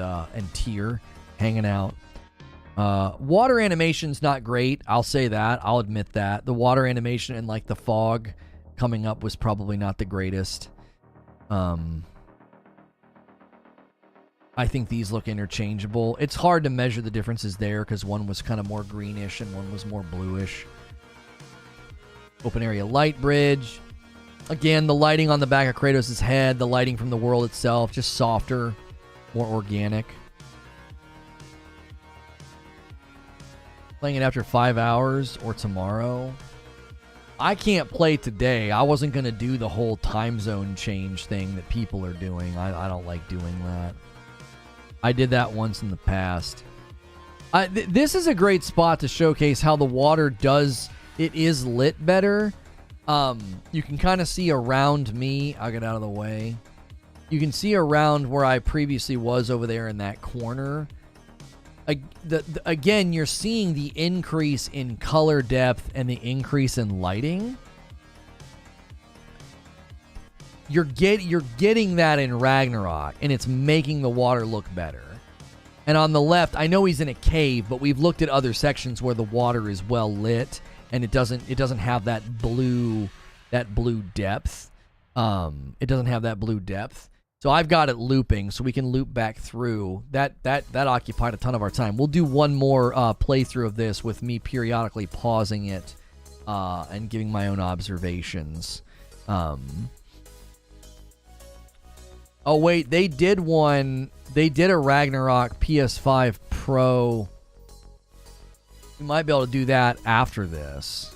Tyr hanging out. Water animation's not great. I'll say that. I'll admit that. The water animation and like the fog coming up was probably not the greatest. I think these look interchangeable. It's hard to measure the differences there because one was kind of more greenish and one was more bluish. Open area light bridge. Again, the lighting on the back of Kratos' head, the lighting from the world itself, just softer, more organic. Playing it after 5 hours or tomorrow. I can't play today. I wasn't going to do the whole time zone change thing that people are doing. I don't like doing that. I did that once in the past. This is a great spot to showcase how the water it is lit better. You can kind of see around me. I'll get out of the way. You can see around where I previously was over there in that corner. Again, you're seeing the increase in color depth and the increase in lighting. You're getting that in Ragnarok, and it's making the water look better. And on the left, I know he's in a cave, but we've looked at other sections where the water is well lit, and it doesn't have that blue depth. It doesn't have that blue depth. So I've got it looping, so we can loop back through. That occupied a ton of our time. We'll do one more playthrough of this with me periodically pausing it and giving my own observations. Oh wait, they did a Ragnarok PS5 Pro. We might be able to do that after this.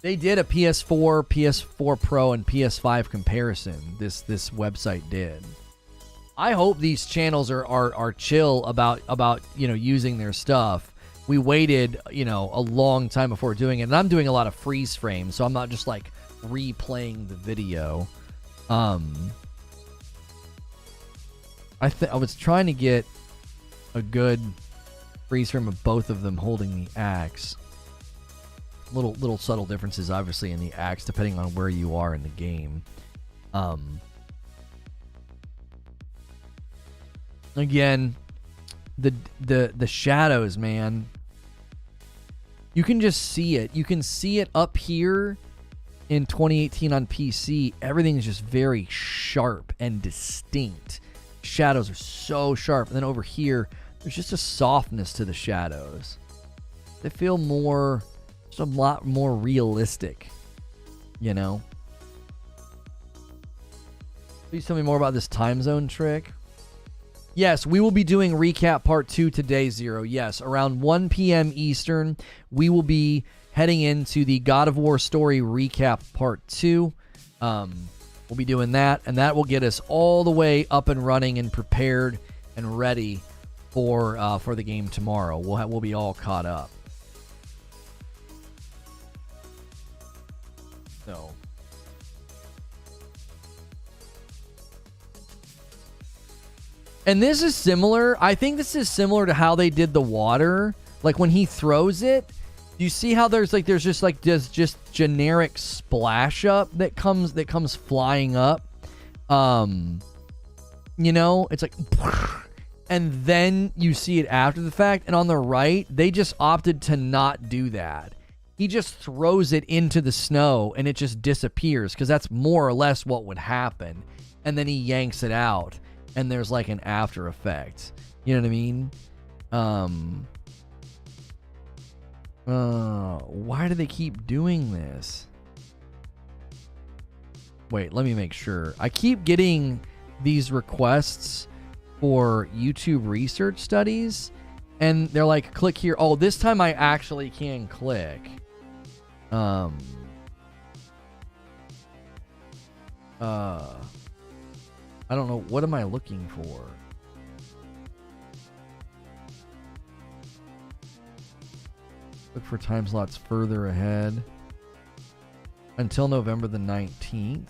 They did a PS4 Pro, and PS5 comparison. This website did. I hope these channels are chill about using their stuff. We waited a long time before doing it, and I'm doing a lot of freeze frames, so I'm not just like replaying the video. I was trying to get a good freeze frame of both of them holding the axe. Little subtle differences, obviously, in the axe depending on where you are in the game. Again, the shadows, man. You can just see it. You can see it up here in 2018 on PC. Everything is just very sharp and distinct. Shadows are so sharp. And then over here, there's just a softness to the shadows. They feel a lot more realistic, Please tell me more about this time zone trick. Yes, we will be doing recap part 2 today, Zero. Yes, around 1 p.m. Eastern, we will be heading into the God of War story recap part 2. We'll be doing that, and that will get us all the way up and running and prepared and ready for the game tomorrow. We'll be all caught up. So, and this is similar. I think this is similar to how they did the water. Like when he throws it, you see how there's just generic splash up that comes flying up. It's like, and then you see it after the fact. And on the right, they just opted to not do that. He just throws it into the snow and it just disappears because that's more or less what would happen. And then he yanks it out and there's like an after effect. You know what I mean? Why do they keep doing this? Wait, let me make sure. I keep getting these requests for YouTube research studies and they're like, click here. Oh, this time I actually can click. I don't know. What am I looking for? Look for time slots further ahead. Until November the 19th.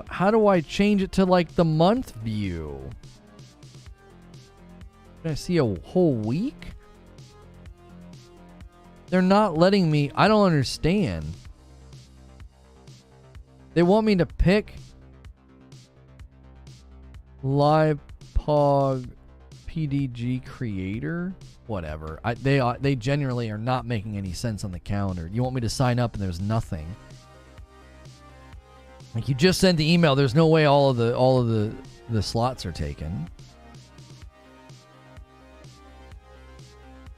How do I change it to like the month view? Can I see a whole week? They're not letting me. I don't understand. They want me to pick live pog PDG creator. Whatever. They generally are not making any sense on the calendar. You want me to sign up and there's nothing. Like, you just sent the email. There's no way all of the slots are taken.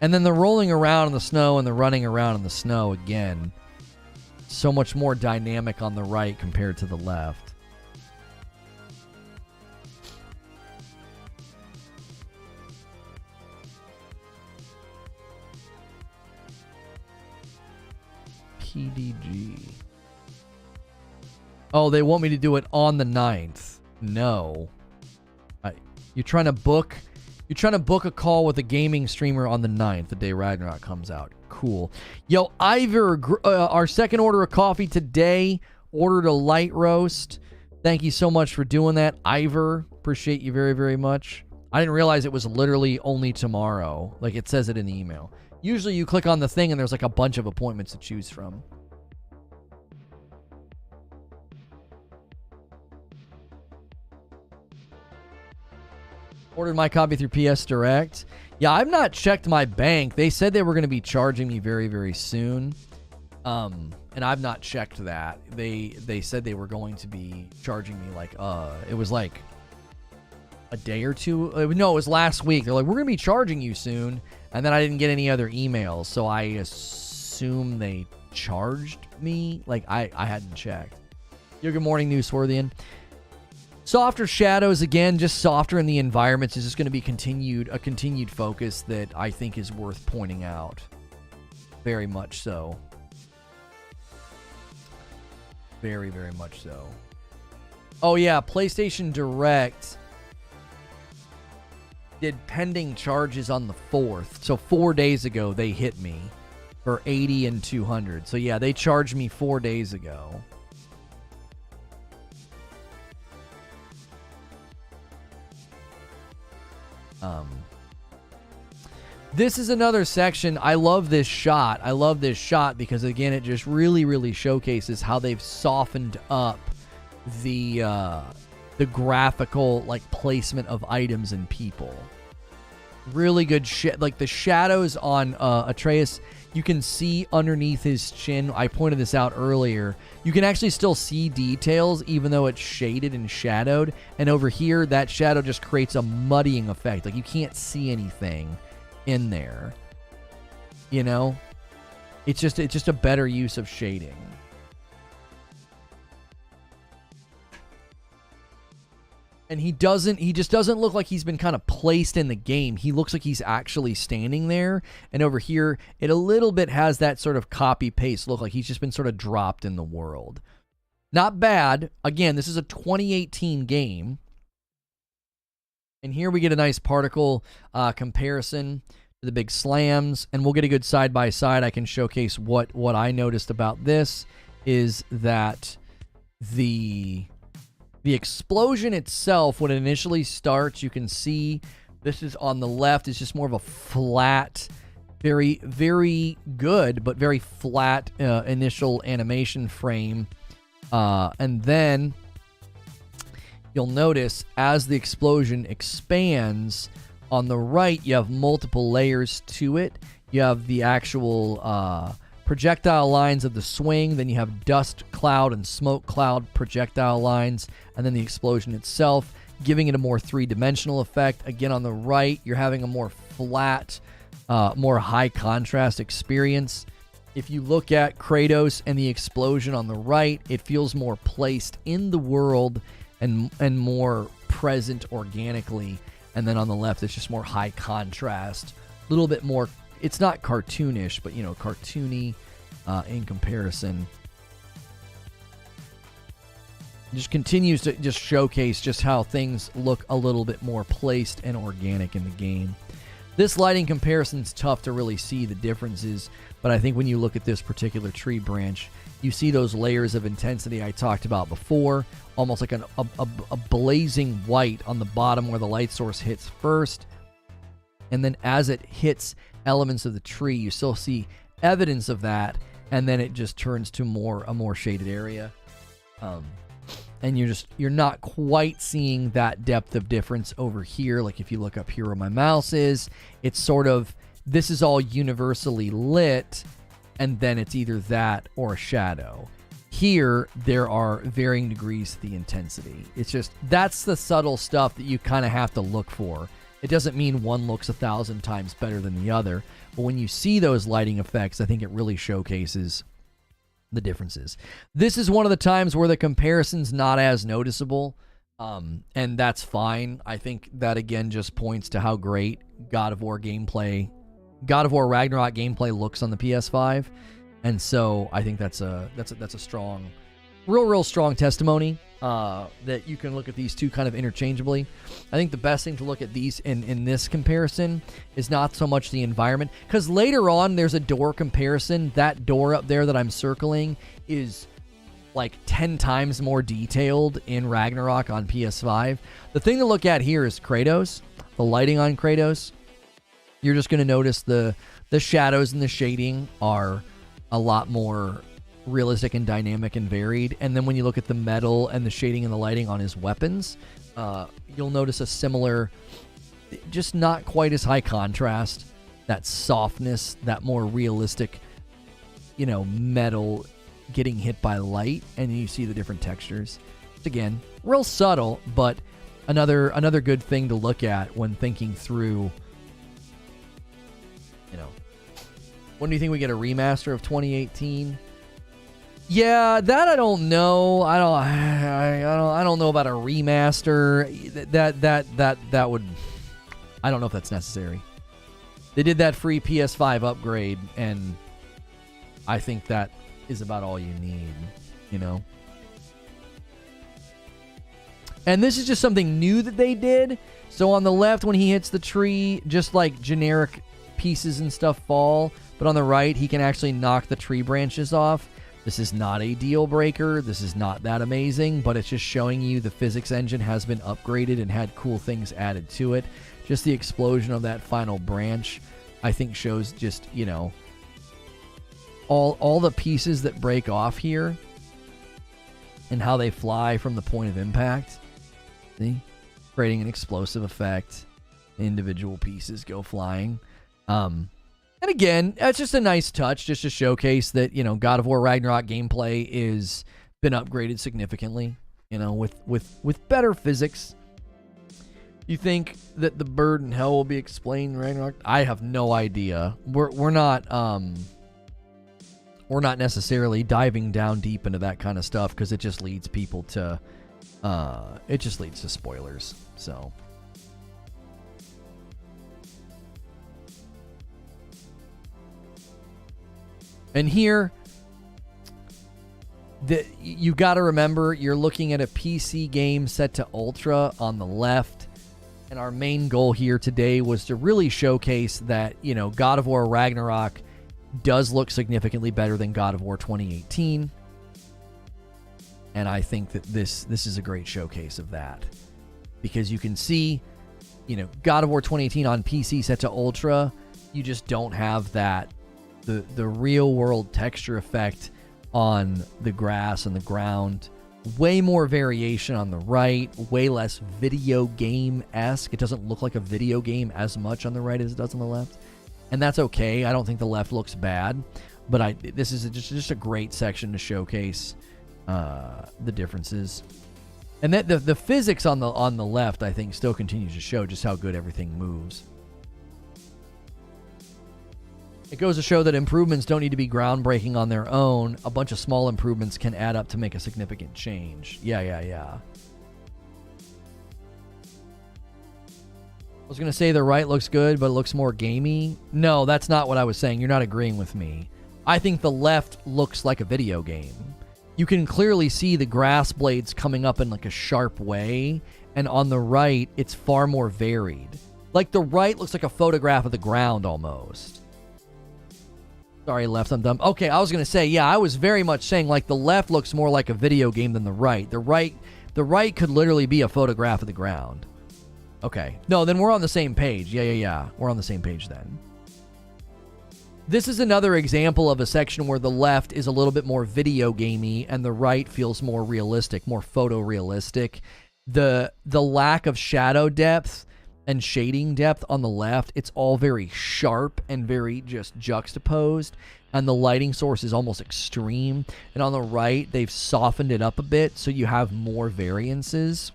And then the rolling around in the snow and the running around in the snow again. So much more dynamic on the right compared to the left. PDG. Oh, they want me to do it on the 9th. No. You're trying to book a call with a gaming streamer on the 9th, the day Ragnarok comes out. Cool. Yo, Ivor, our second order of coffee today, ordered a light roast. Thank you so much for doing that, Ivor. Appreciate you very, very much. I didn't realize it was literally only tomorrow. Like, it says it in the email. Usually you click on the thing and there's like a bunch of appointments to choose from. Ordered my copy through PS Direct. Yeah, I've not checked my bank. They said they were going to be charging me very, very soon. And I've not checked that. They said they were going to be charging me like, it was like a day or two. No, it was last week. They're like, we're going to be charging you soon. And then I didn't get any other emails. So I assume they charged me. Like, I hadn't checked. Yo, good morning, Newsworthian. Softer shadows, again, just softer in the environments is just going to be a continued focus that I think is worth pointing out. Very much so. Very, very much so. Oh, yeah, PlayStation Direct did pending charges on the 4th. So 4 days ago, they hit me for $80 and $200. So, yeah, they charged me 4 days ago. This is another section. I love this shot. I love this shot because, again, it just really, really showcases how they've softened up the graphical, like, placement of items and people. Really good shit. Like, the shadows on Atreus, you can see underneath his chin. I pointed this out earlier. You can actually still see details even though it's shaded and shadowed. And over here, that shadow just creates a muddying effect. Like, you can't see anything in there. You know? It's just a better use of shading. And he just doesn't look like he's been kind of placed in the game. He looks like he's actually standing there. And over here, it a little bit has that sort of copy-paste look, like he's just been sort of dropped in the world. Not bad. Again, this is a 2018 game. And here we get a nice particle comparison to the big slams. And we'll get a good side-by-side. I can showcase what I noticed about this is that the explosion itself, when it initially starts, you can see this is on the left. It's just more of a flat, very, very good, but very flat initial animation frame. And then you'll notice as the explosion expands, on the right, you have multiple layers to it. You have the actual projectile lines of the swing, then you have dust cloud and smoke cloud projectile lines, and then the explosion itself, giving it a more three-dimensional effect. Again, on the right, you're having a more flat, more high contrast experience. If you look at Kratos and the explosion on the right, it feels more placed in the world and more present organically. And then on the left, it's just more high contrast, a little bit more. It's not cartoonish, but, you know, cartoony in comparison. It just continues to just showcase just how things look a little bit more placed and organic in the game. This lighting comparison's tough to really see the differences, but I think when you look at this particular tree branch, you see those layers of intensity I talked about before, almost like a blazing white on the bottom where the light source hits first. And then as it hits elements of the tree, you still see evidence of that, and then it just turns to a more shaded area. And you're not quite seeing that depth of difference over here. Like if you look up here where my mouse is, it's sort of, this is all universally lit, and then it's either that or a shadow. Here, there are varying degrees to the intensity. It's just, that's the subtle stuff that you kind of have to look for. It doesn't mean one looks 1,000 times better than the other, but when you see those lighting effects, I think it really showcases the differences. This is one of the times where the comparison's not as noticeable, and that's fine. I think that again just points to how great God of War Ragnarok gameplay looks on the PS5, and so I think that's a strong, real strong testimony that you can look at these two kind of interchangeably. I think the best thing to look at these in this comparison is not so much the environment, because later on there's a door comparison. That door up there that I'm circling is like 10 times more detailed in Ragnarok on PS5. The thing to look at here is Kratos, the lighting on Kratos. You're just going to notice the shadows and the shading are a lot more realistic and dynamic and varied. And then when you look at the metal and the shading and the lighting on his weapons, you'll notice a similar, just not quite as high contrast, that softness, that more realistic, metal getting hit by light, and you see the different textures. It's, again, real subtle, but another good thing to look at when thinking through, when do you think we get a remaster of 2018? Yeah, that I don't know. I don't know about a remaster. That would, I don't know if that's necessary. They did that free PS5 upgrade, and I think that is about all you need, And this is just something new that they did. So on the left, when he hits the tree, just like generic pieces and stuff fall, but on the right, he can actually knock the tree branches off. This is not a deal breaker. This is not that amazing, but it's just showing you the physics engine has been upgraded and had cool things added to it. Just the explosion of that final branch, I think, shows just, all the pieces that break off here and how they fly from the point of impact. See? Creating an explosive effect. Individual pieces go flying. And again, it's just a nice touch just to showcase that, God of War Ragnarok gameplay is been upgraded significantly, with better physics. You think that the bird in hell will be explained in Ragnarok? I have no idea. We're not necessarily diving down deep into that kind of stuff, because it just leads people to spoilers. So and here, you got to remember, you're looking at a PC game set to Ultra on the left. And our main goal here today was to really showcase that, God of War Ragnarok does look significantly better than God of War 2018. And I think that this is a great showcase of that. Because you can see, God of War 2018 on PC set to Ultra, you just don't have that. The real world texture effect on the grass and the ground. Way more variation on the right, way less video game-esque. It doesn't look like a video game as much on the right as it does on the left. And that's okay. I don't think the left looks bad, but this is just a great section to showcase the differences. And that the physics on the left, I think, still continues to show just how good everything moves. It goes to show that improvements don't need to be groundbreaking on their own. A bunch of small improvements can add up to make a significant change. Yeah. I was going to say the right looks good, but it looks more gamey. No, that's not what I was saying. You're not agreeing with me. I think the left looks like a video game. You can clearly see the grass blades coming up in like a sharp way, and on the right, it's far more varied. Like the right looks like a photograph of the ground almost. Sorry, left, I'm dumb. Okay, I was going to say, yeah, I was very much saying like the left looks more like a video game than the right. The right could literally be a photograph of the ground. Okay. No, then we're on the same page. Yeah. We're on the same page then. This is another example of a section where the left is a little bit more video gamey and the right feels more realistic, more photorealistic. The lack of shadow depth and shading depth on the left, it's all very sharp and very just juxtaposed, and the lighting source is almost extreme. And on the right, they've softened it up a bit, so you have more variances.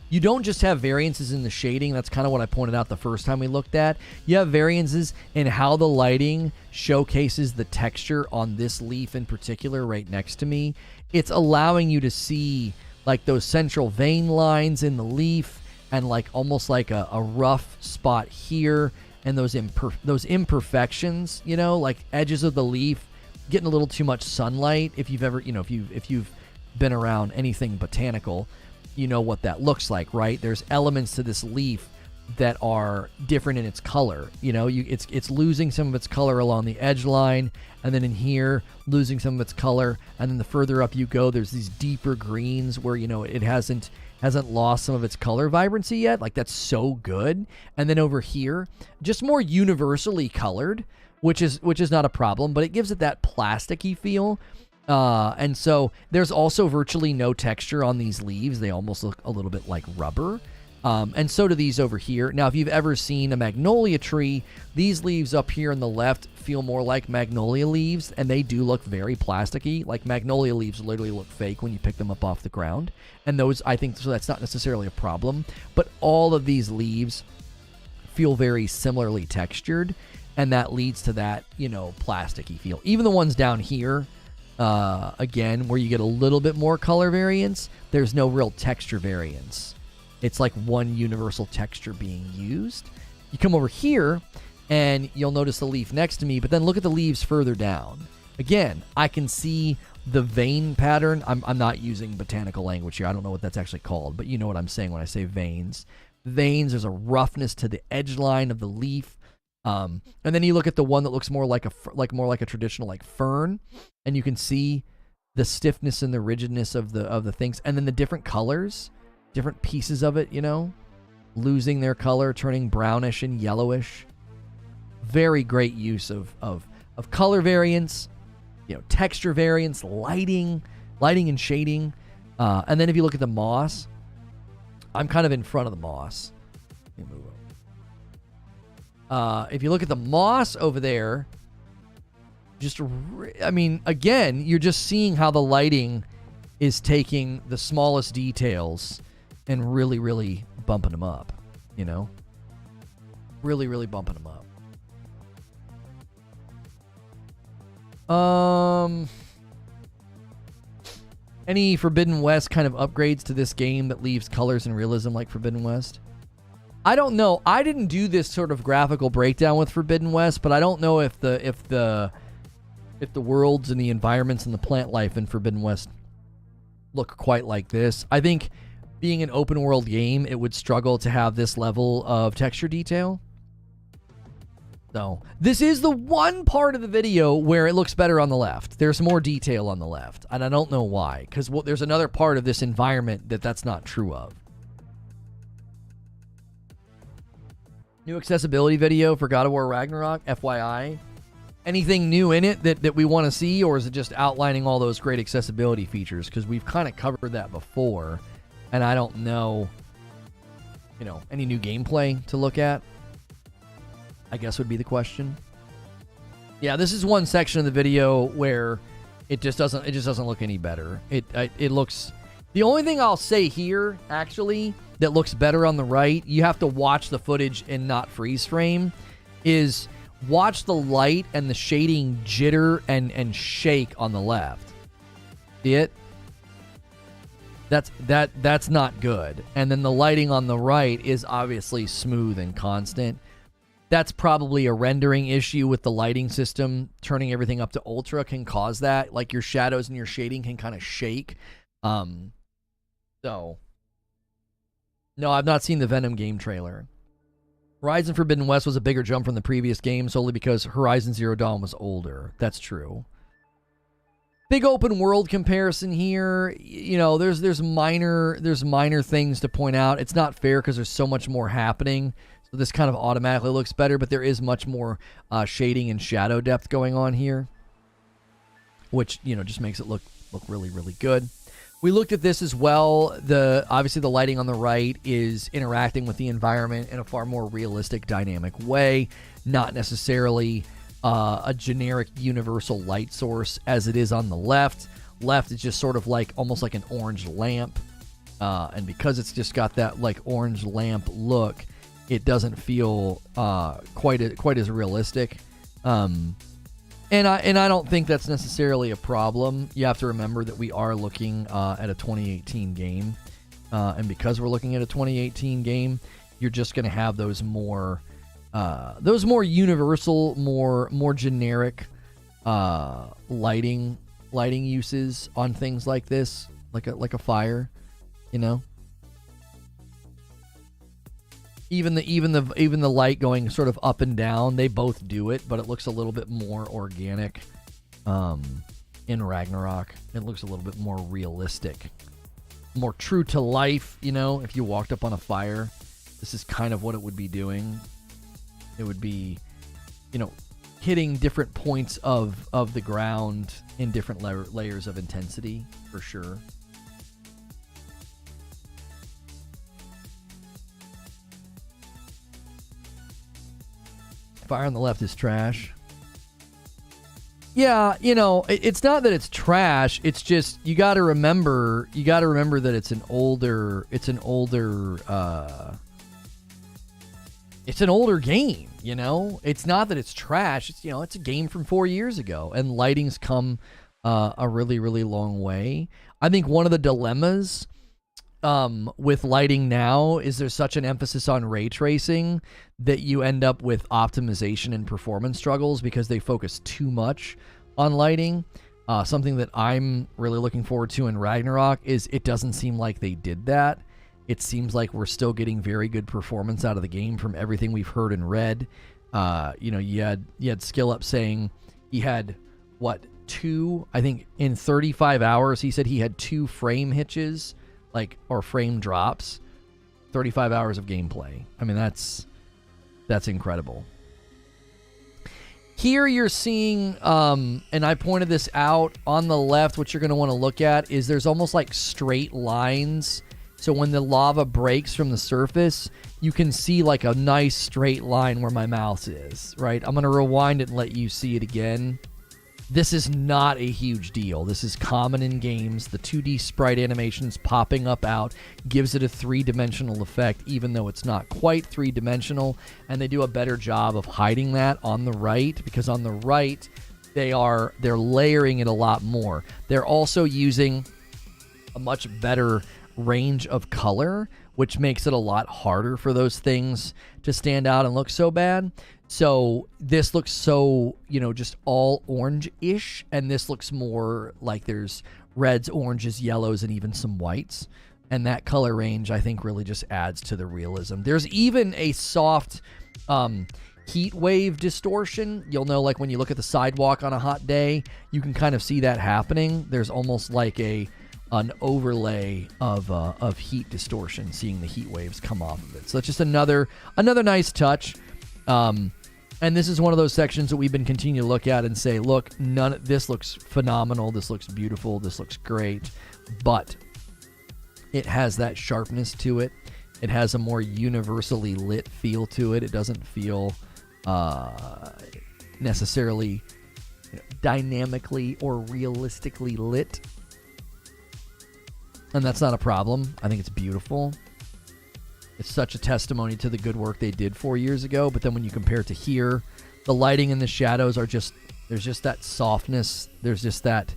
You don't just have variances in the shading. That's kind of what I pointed out the first time we looked at. You have variances in how the lighting showcases the texture on this leaf in particular right next to me. It's allowing you to see like those central vein lines in the leaf and like almost like a rough spot here, and those imperfections, you know, like edges of the leaf getting a little too much sunlight. If you've ever, you know, if you've been around anything botanical, you know what that looks like, right? There's elements to this leaf that are different in its color. You know, it's losing some of its color along the edge line, and then in here losing some of its color, and then the further up you go, there's these deeper greens where, you know, it hasn't lost some of its color vibrancy yet. Like, that's so good. And then over here, just more universally colored, which is not a problem, but it gives it that plasticky feel. And so there's also virtually no texture on these leaves. They almost look a little bit like rubber. And so do these over here. Now, if you've ever seen a magnolia tree, these leaves up here on the left feel more like magnolia leaves, and they do look very plasticky. Like, magnolia leaves literally look fake when you pick them up off the ground. And those, I think, so that's not necessarily a problem. But all of these leaves feel very similarly textured, and that leads to that, you know, plasticky feel. Even the ones down here, again, where you get a little bit more color variance, there's no real texture variance. It's like one universal texture being used. You come over here, and you'll notice the leaf next to me, but then look at the leaves further down. Again, I can see the vein pattern. I'm not using botanical language here. I don't know what that's actually called, but you know what I'm saying when I say veins. Veins, there's a roughness to the edge line of the leaf. And then you look at the one that looks more like a traditional like fern, and you can see the stiffness and the rigidness of the things, and then the different colors, different pieces of it, you know, losing their color, turning brownish and yellowish. Very great use of color variance, you know, texture variance, lighting and shading. And then if you look at the moss, I'm kind of in front of the moss. Let me move over. If you look at the moss over there, I mean, again, you're just seeing how the lighting is taking the smallest details and really, really bumping them up, you know? Really, really bumping them up. Any Forbidden West kind of upgrades to this game that leaves colors and realism like Forbidden West? I don't know. I didn't do this sort of graphical breakdown with Forbidden West, but I don't know if the worlds and the environments and the plant life in Forbidden West look quite like this. I think being an open world game, it would struggle to have this level of texture detail. So this is the one part of the video where it looks better on the left. There's more detail on the left, and I don't know why, because there's another part of this environment that's not true of. New accessibility video for God of War Ragnarok, FYI. Anything new in it that we want to see, or is it just outlining all those great accessibility features? Because we've kind of covered that before, and I don't know, you know, any new gameplay to look at, I guess would be the question. Yeah, this is one section of the video where it just doesn't look any better. It looks, the only thing I'll say here actually that looks better on the right, you have to watch the footage and not freeze frame, is watch the light and the shading jitter and shake on the left. See it? That's not good. And then the lighting on the right is obviously smooth and constant. That's probably a rendering issue with the lighting system. Turning everything up to ultra can cause that. Like, your shadows and your shading can kind of shake. So, no, I've not seen the Venom game trailer. Horizon Forbidden West was a bigger jump from the previous game solely because Horizon Zero Dawn was older. That's true. Big open world comparison here. You know, there's minor things to point out. It's not fair because there's so much more happening. So So this kind of automatically looks better, but there is much more shading and shadow depth going on here, which, you know, just makes it look really, really good. We looked at this as well. Obviously the lighting on the right is interacting with the environment in a far more realistic, dynamic way, not necessarily a generic universal light source as it is on the left. Left is just sort of like almost like an orange lamp, and because it's just got that like orange lamp look, it doesn't feel quite as realistic. And I don't think that's necessarily a problem. You have to remember that we are looking at a 2018 game, and because we're looking at a 2018 game, you're just going to have those more universal, more generic lighting uses on things like this, like a fire, you know. Even the light going sort of up and down, they both do it, but it looks a little bit more organic. In Ragnarok, it looks a little bit more realistic, more true to life. You know, if you walked up on a fire, this is kind of what it would be doing. It would be, you know, hitting different points of the ground in different layers of intensity, for sure. Fire on the left is trash. Yeah, you know, it's not that it's trash. It's just you got to remember that it's an older game. You know, it's not that it's trash. It's, you know, it's a game from 4 years ago, and lighting's come a really, really long way. I think one of the dilemmas with lighting now is there's such an emphasis on ray tracing that you end up with optimization and performance struggles because they focus too much on lighting. Something that I'm really looking forward to in Ragnarok is it doesn't seem like they did that. It seems like we're still getting very good performance out of the game from everything we've heard and read. You know, you had Skill Up saying he had two, I think in 35 hours he said he had 2 frame hitches, or frame drops. 35 hours of gameplay. I mean, that's incredible. Here you're seeing, and I pointed this out on the left, what you're going to want to look at is there's almost like straight lines. So when the lava breaks from the surface, you can see like a nice straight line where my mouse is, right? I'm going to rewind it and let you see it again. This is not a huge deal. This is common in games. The 2D sprite animations popping up out gives it a 3-dimensional effect, even though it's not quite 3-dimensional. And they do a better job of hiding that on the right, because on the right, they're layering it a lot more. They're also using a much better range of color, which makes it a lot harder for those things to stand out and look so bad. So this looks so, you know, just all orange-ish, and this looks more like there's reds, oranges, yellows, and even some whites. And that color range, I think, really just adds to the realism. There's even a soft heat wave distortion. You'll know, like, when you look at the sidewalk on a hot day, you can kind of see that happening. There's almost like an overlay of heat distortion, seeing the heat waves come off of it. So that's just another nice touch. And this is one of those sections that we've been continuing to look at and say, look, this looks phenomenal, this looks beautiful, this looks great, but it has that sharpness to it. It has a more universally lit feel to it. It doesn't feel necessarily dynamically or realistically lit. And that's not a problem. I think it's beautiful. It's such a testimony to the good work they did 4 years ago. But then when you compare it to here, the lighting and the shadows are just, there's just that softness. There's just that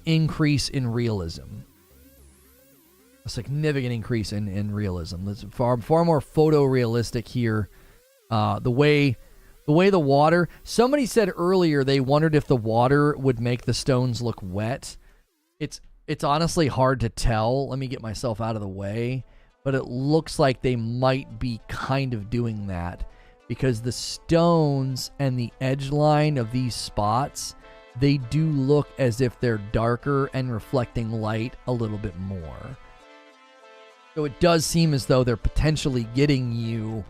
increase in realism. A significant increase in realism. It's far more photorealistic here. The way the water, somebody said earlier they wondered if the water would make the stones look wet. It's honestly hard to tell. Let me get myself out of the way. But it looks like they might be kind of doing that, because the stones and the edge line of these spots, they do look as if they're darker and reflecting light a little bit more. So it does seem as though they're potentially getting you,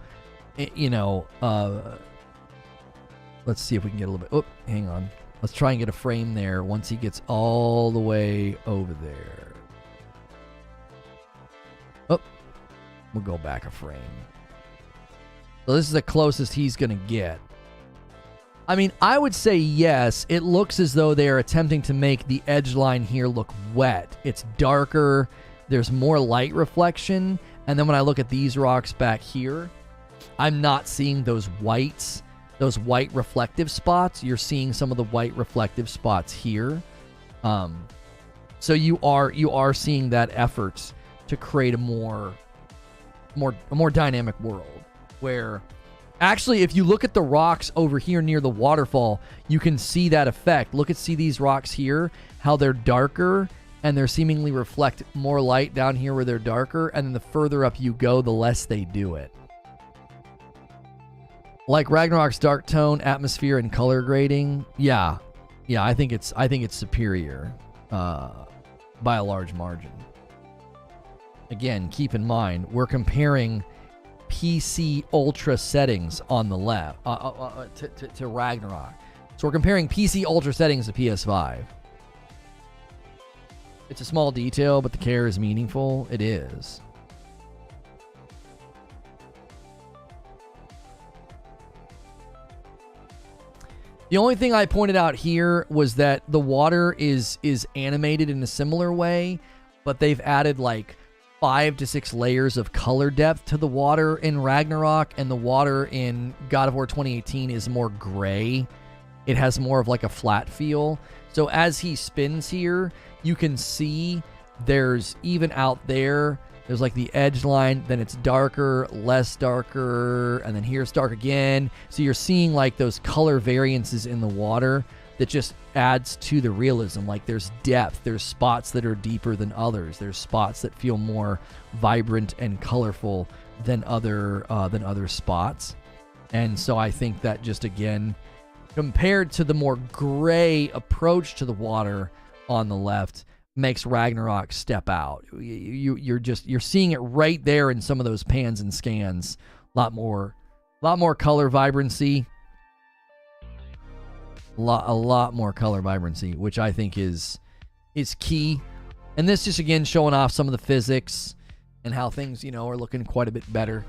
you know, let's see if we can get a little bit. Oh, hang on. Let's try and get a frame there once he gets all the way over there. Oh, we'll go back a frame. So this is the closest he's going to get. I mean, I would say yes. It looks as though they are attempting to make the edge line here look wet. It's darker. There's more light reflection. And then when I look at these rocks back here, I'm not seeing those whites, those white reflective spots. You're seeing some of the white reflective spots here. So you are seeing that effort to create a more dynamic world where actually, if you look at the rocks over here near the waterfall, you can see that effect. See these rocks here, how they're darker and they're seemingly reflect more light down here where they're darker. And then the further up you go, the less they do it. Like Ragnarok's dark tone, atmosphere, and color grading. Yeah, I think it's superior by a large margin. Again, keep in mind, we're comparing PC Ultra settings on the left to Ragnarok. So we're comparing PC Ultra settings to PS5. It's a small detail, but the care is meaningful. It is. The only thing I pointed out here was that the water is animated in a similar way, but they've added like 5 to 6 layers of color depth to the water in Ragnarok, and the water in God of War 2018 is more gray. It has more of like a flat feel. So as he spins here, you can see there's even out there's like the edge line, then it's darker, less darker, and then here it's dark again. So you're seeing like those color variances in the water that just adds to the realism. Like there's depth, there's spots that are deeper than others, there's spots that feel more vibrant and colorful than other spots. And so I think that just again, compared to the more gray approach to the water on the left, makes Ragnarok step out. You're seeing it right there in some of those pans and scans. A lot more color vibrancy. A lot more color vibrancy, which I think is key. And this just again showing off some of the physics and how things, you know, are looking quite a bit better.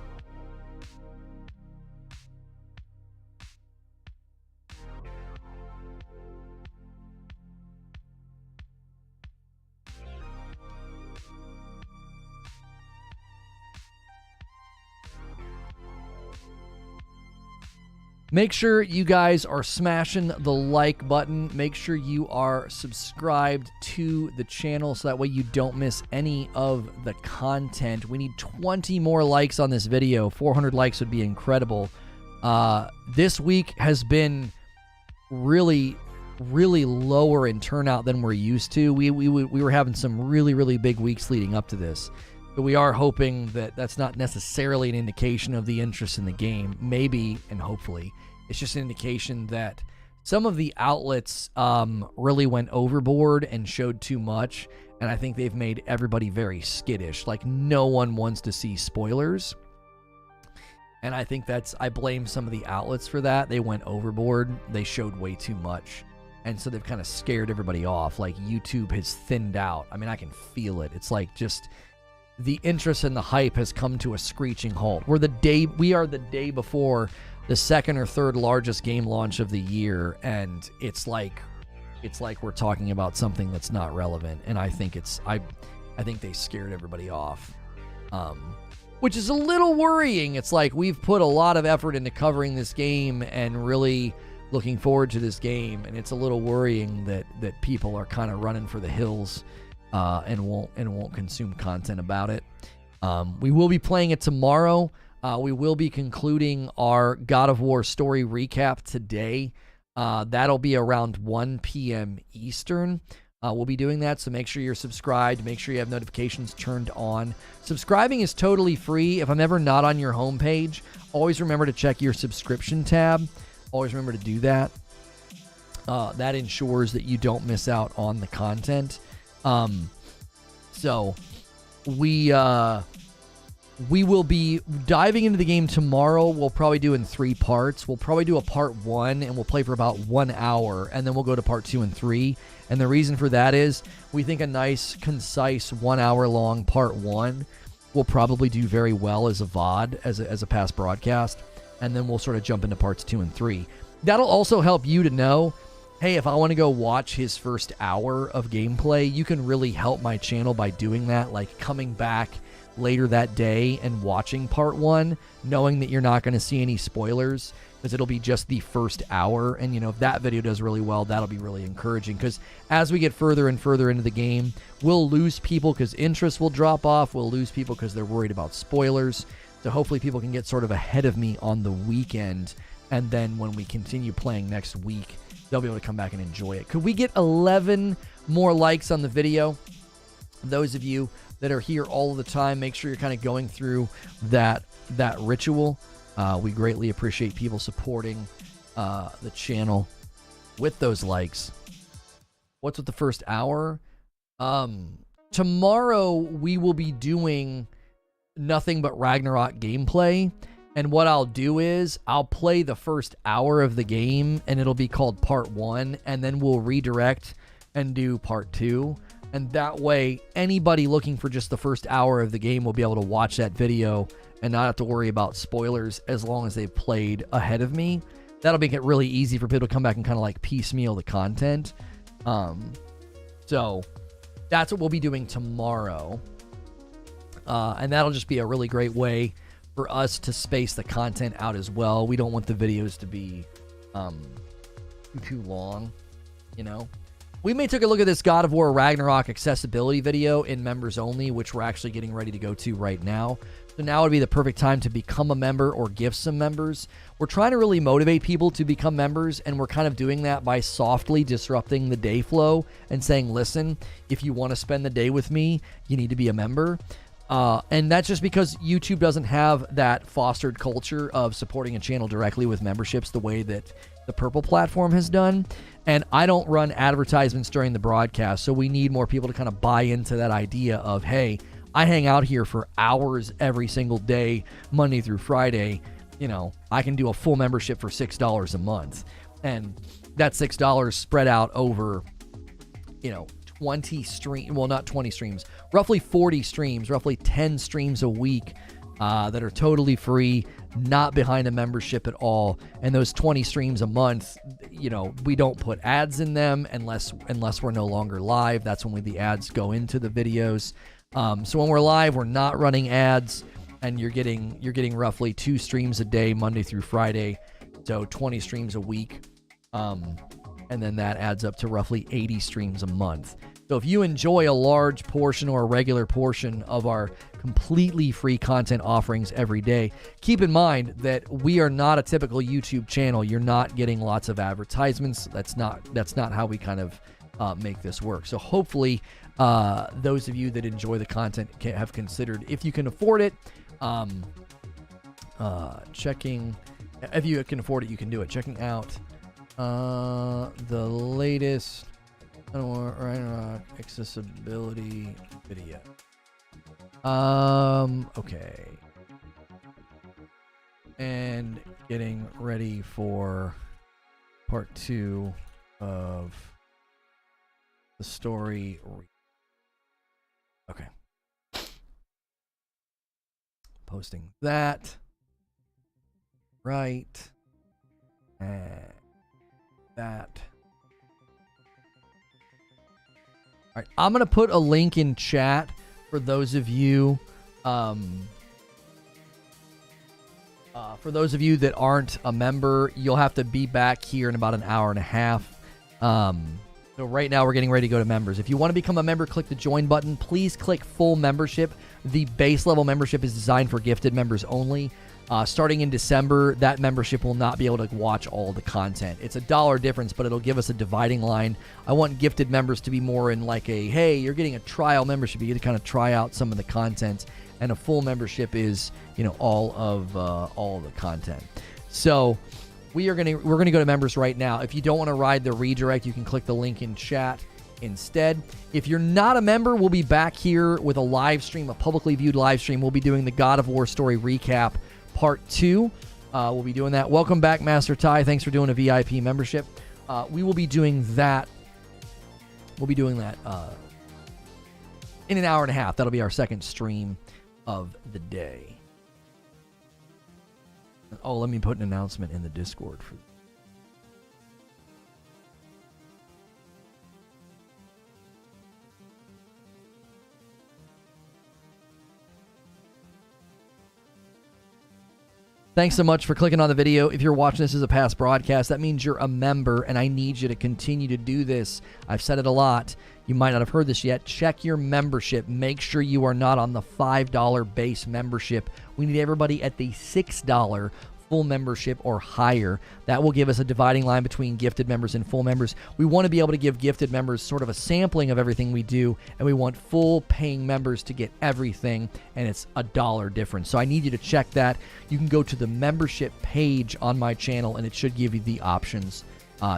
Make sure you guys are smashing the like button. Make sure you are subscribed to the channel so that way you don't miss any of the content. We need 20 more likes on this video. 400 likes would be incredible. This week has been really lower in turnout than we're used to. We were having some really big weeks leading up to this. But we are hoping that that's not necessarily an indication of the interest in the game. Maybe, and hopefully, it's just an indication that some of the outlets really went overboard and showed too much. And I think they've made everybody very skittish. Like, no one wants to see spoilers. And I think I blame some of the outlets for that. They went overboard. They showed way too much. And so they've kind of scared everybody off. Like, YouTube has thinned out. I mean, I can feel it. It's like just... the interest and the hype has come to a screeching halt. We are the day before the second or third largest game launch of the year, and it's like we're talking about something that's not relevant. And I think I think they scared everybody off, which is a little worrying. It's like we've put a lot of effort into covering this game and really looking forward to this game, and it's a little worrying that people are kind of running for the hills. And won't consume content about it. We will be playing it tomorrow. We will be concluding our God of War story recap today. That'll be around 1 p.m. Eastern. We'll be doing that, so make sure you're subscribed. Make sure you have notifications turned on. Subscribing is totally free. If I'm ever not on your homepage, always remember to check your subscription tab. Always remember to do that. That ensures that you don't miss out on the content. So we We will be diving into the game tomorrow. We'll probably do in 3 parts. We'll probably do a part 1, and we'll play for about 1 hour, and then we'll go to part 2 and 3. And the reason for that is we think a nice, concise 1 hour long part 1 will probably do very well as a VOD, as a past broadcast. And then we'll sort of jump into parts 2 and 3. That'll also help you to know, hey, if I want to go watch his first hour of gameplay, you can really help my channel by doing that, like coming back later that day and watching part 1, knowing that you're not going to see any spoilers, because it'll be just the first hour. And, you know, if that video does really well, that'll be really encouraging, because as we get further and further into the game, we'll lose people because interest will drop off. We'll lose people because they're worried about spoilers. So hopefully people can get sort of ahead of me on the weekend, and then when we continue playing next week, they'll be able to come back and enjoy it. Could we get 11 more likes on the video? Those of you that are here all the time, make sure you're kind of going through that ritual. We greatly appreciate people supporting the channel with those likes. What's with the first hour? Tomorrow we will be doing nothing but Ragnarok gameplay. And what I'll do is I'll play the first hour of the game, and it'll be called part 1, and then we'll redirect and do part 2. And that way, anybody looking for just the first hour of the game will be able to watch that video and not have to worry about spoilers as long as they've played ahead of me. That'll make it really easy for people to come back and kind of like piecemeal the content. So that's what we'll be doing tomorrow. And that'll just be a really great way for us to space the content out as well. We don't want the videos to be too long, you know. We may take a look at this God of War Ragnarok accessibility video in members only, which we're actually getting ready to go to right now. So now would be the perfect time to become a member or gift some members. We're trying to really motivate people to become members, and we're kind of doing that by softly disrupting the day flow and saying, listen, if you want to spend the day with me, you need to be a member. And that's just because YouTube doesn't have that fostered culture of supporting a channel directly with memberships the way that the Purple platform has done. And I don't run advertisements during the broadcast, so we need more people to kind of buy into that idea of, hey, I hang out here for hours every single day, Monday through Friday. You know, I can do a full membership for $6 a month. And that $6 spread out over, you know, 20 streams, well, not 20 streams, roughly 40 streams, roughly 10 streams a week that are totally free, not behind a membership at all. And those 20 streams a month, you know, we don't put ads in them unless we're no longer live. That's when the ads go into the videos. So when we're live, we're not running ads, and you're getting roughly 2 streams a day, Monday through Friday, so 20 streams a week. And then that adds up to roughly 80 streams a month. So if you enjoy a large portion or a regular portion of our completely free content offerings every day, keep in mind that we are not a typical YouTube channel. You're not getting lots of advertisements. That's not how we kind of make this work. So hopefully those of you that enjoy the content have considered, if you can afford it, checking, if you can afford it, you can do it. Checking out the latest Ragnarok accessibility video. Okay. And getting ready for part 2 of the story. Okay. Posting that. Right. And that. All right, I'm gonna put a link in chat for those of you, that aren't a member. You'll have to be back here in about an hour and a half. So right now we're getting ready to go to members. If you want to become a member, click the join button. Please click full membership. The base level membership is designed for gifted members only. Starting in December, that membership will not be able to watch all the content. It's $1 difference, but it'll give us a dividing line. I want gifted members to be more in like a, hey, you're getting a trial membership. You get to kind of try out some of the content, and a full membership is, you know, all of the content. So we're gonna go to members right now. If you don't want to ride the redirect, you can click the link in chat instead. If you're not a member, we'll be back here with a live stream, a publicly viewed live stream. We'll be doing the God of War story recap part 2. We'll be doing that. Welcome back, Master Ty. Thanks for doing a VIP membership. We will be doing that. We'll be doing that in an hour and a half. That'll be our second stream of the day. Oh, let me put an announcement in the Discord for. Thanks so much for clicking on the video. If you're watching this as a past broadcast, that means you're a member, and I need you to continue to do this. I've said it a lot. You might not have heard this yet. Check your membership. Make sure you are not on the $5 base membership. We need everybody at the $6 full membership or higher. That will give us a dividing line between gifted members and full members. We want to be able to give gifted members sort of a sampling of everything we do, and we want full paying members to get everything, and it's $1 difference. So I need you to check that. You can go to the membership page on my channel, and it should give you the options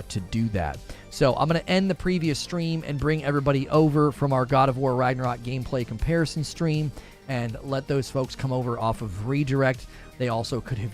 to do that. So I'm going to end the previous stream and bring everybody over from our God of War Ragnarok gameplay comparison stream and let those folks come over off of redirect. They also could have